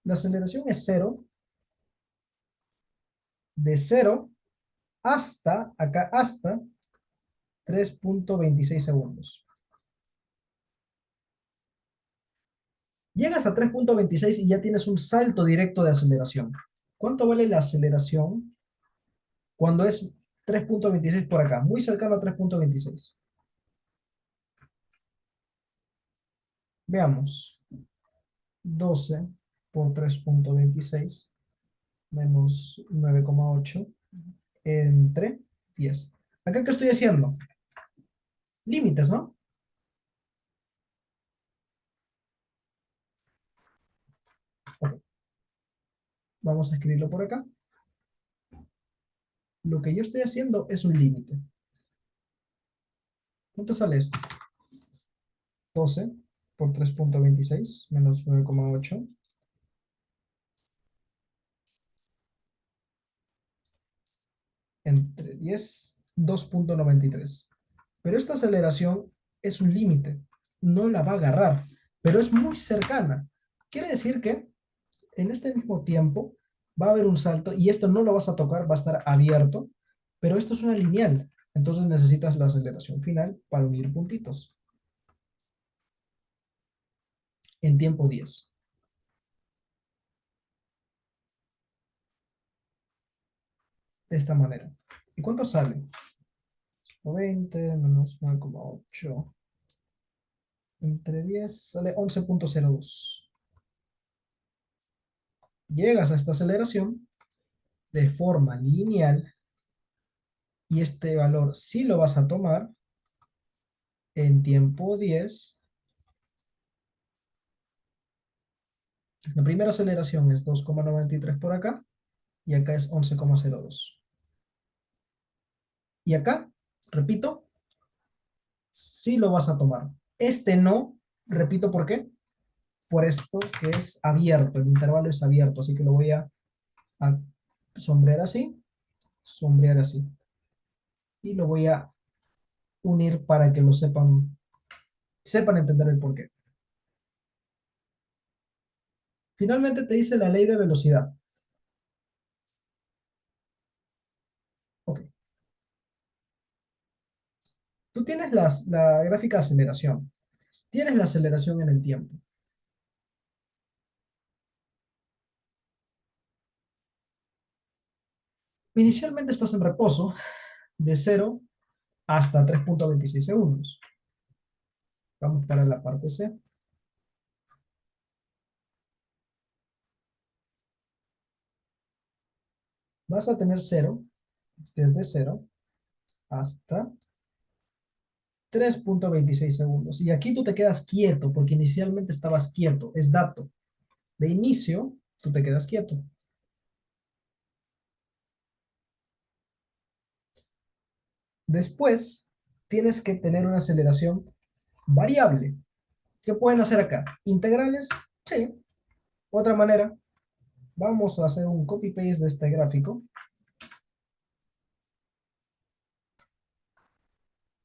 La aceleración es cero, de cero hasta, acá, hasta 3,26 segundos. Llegas a 3,26 y ya tienes un salto directo de aceleración. ¿Cuánto vale la aceleración cuando es 3,26 por acá? Muy cercano a 3,26. Veamos. 12 por 3,26 menos 9,8 entre 10. ¿Acá qué estoy haciendo? Límites, ¿no? Ok, vamos a escribirlo por acá. Lo que yo estoy haciendo es un límite. ¿Cuánto sale esto? 12 por 3,26 menos 9,8 entre 10, 2,93. Pero esta aceleración es un límite. No la va a agarrar, pero es muy cercana. Quiere decir que en este mismo tiempo va a haber un salto y esto no lo vas a tocar, va a estar abierto, pero esto es una lineal. Entonces necesitas la aceleración final para unir puntitos en tiempo 10. De esta manera. ¿Y cuánto sale? 20 menos 9,8 entre 10 sale 11,02. Llegas a esta aceleración de forma lineal y este valor sí lo vas a tomar en tiempo 10. La primera aceleración es 2,93 por acá y acá es 11,02. Y acá, repito, sí lo vas a tomar. Este no, repito por qué. Por esto que es abierto, el intervalo es abierto, así que lo voy a sombrear así. Y lo voy a unir para que lo sepan Sepan entender el porqué. Finalmente te dice la ley de velocidad. Ok. Tú tienes la gráfica de aceleración. Tienes la aceleración en el tiempo. Inicialmente estás en reposo de 0 hasta 3,26 segundos. Vamos para la parte C. Vas a tener 0, desde 0 hasta 3,26 segundos. Y aquí tú te quedas quieto, porque inicialmente estabas quieto. Es dato. De inicio, tú te quedas quieto. Después, tienes que tener una aceleración variable. ¿Qué pueden hacer acá? ¿Integrales? Sí. Otra manera, vamos a hacer un copy-paste de este gráfico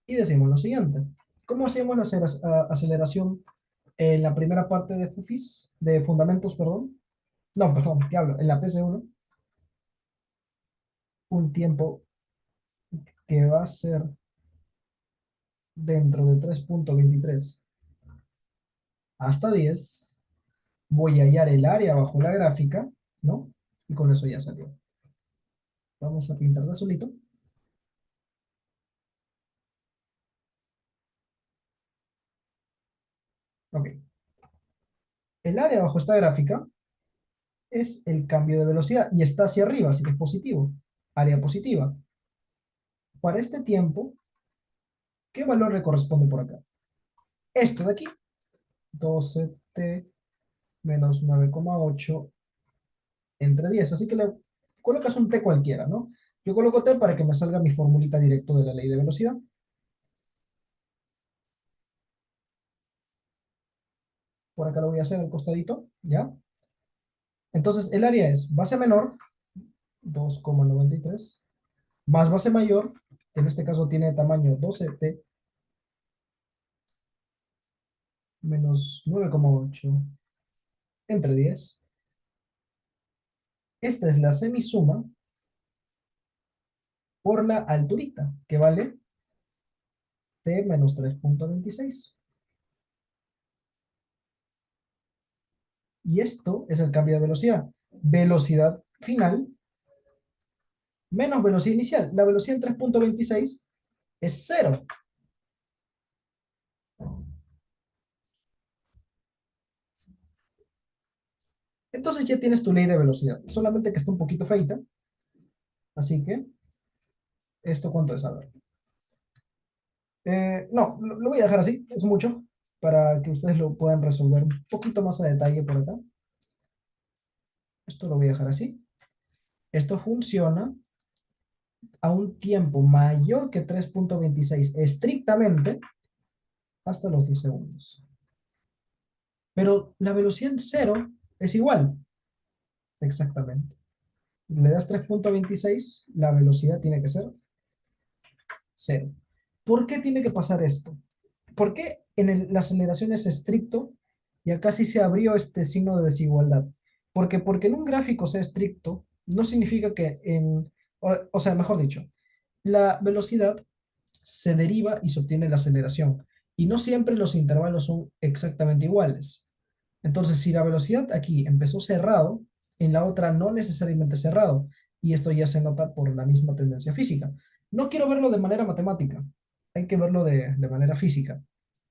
y decimos lo siguiente. ¿Cómo hacemos la aceleración en la primera parte de FUFIS, de fundamentos, perdón? No, perdón, ¿qué hablo? En la PC1, un tiempo que va a ser dentro de 3,23 hasta 10. Voy a hallar el área bajo la gráfica, ¿no? Y con eso ya salió. Vamos a pintar de azulito. Ok. El área bajo esta gráfica es el cambio de velocidad y está hacia arriba, así que es positivo. Área positiva. Para este tiempo, ¿qué valor le corresponde por acá? Esto de aquí, 12t menos 9,8 entre 10. Así que le colocas un t cualquiera, ¿no? Yo coloco t para que me salga mi formulita directo de la ley de velocidad. Por acá lo voy a hacer al costadito, ¿ya? Entonces el área es base menor, 2,93, más base mayor, que en este caso tiene tamaño 12t, menos 9,8 entre 10. Esta es la semisuma por la alturita, que vale t menos 3,26. Y esto es el cambio de velocidad. Velocidad final menos velocidad inicial. La velocidad en 3,26 es cero. Entonces ya tienes tu ley de velocidad. Solamente que está un poquito feita. Así que, ¿esto cuánto es? A ver. No, lo voy a dejar así. Es mucho. Para que ustedes lo puedan resolver un poquito más a detalle por acá. Esto lo voy a dejar así. Esto funciona a un tiempo mayor que 3,26 estrictamente hasta los 10 segundos. Pero la velocidad en cero es igual, exactamente. Le das 3,26, la velocidad tiene que ser cero. ¿Por qué tiene que pasar esto? ¿Por qué la aceleración es estricto y acá sí se abrió este signo de desigualdad? Porque en un gráfico sea estricto, no significa que o sea, mejor dicho, la velocidad se deriva y se obtiene la aceleración. Y no siempre los intervalos son exactamente iguales. Entonces, si la velocidad aquí empezó cerrado, en la otra no necesariamente cerrado. Y esto ya se nota por la misma tendencia física. No quiero verlo de manera matemática, hay que verlo de manera física.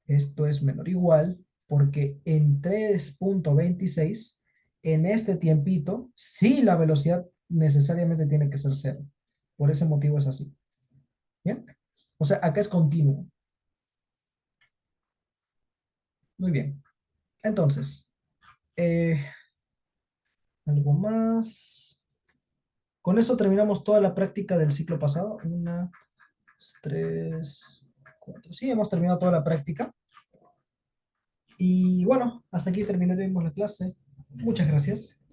Esto es menor o igual porque en 3,26, en este tiempito, sí la velocidad necesariamente tiene que ser cero. Por ese motivo es así. ¿Bien? O sea, acá es continuo. Muy bien. Entonces, eh, algo más. Con eso terminamos toda la práctica del ciclo pasado. Una, tres, cuatro. Sí, hemos terminado toda la práctica. Y bueno, hasta aquí terminaremos la clase. Muchas gracias.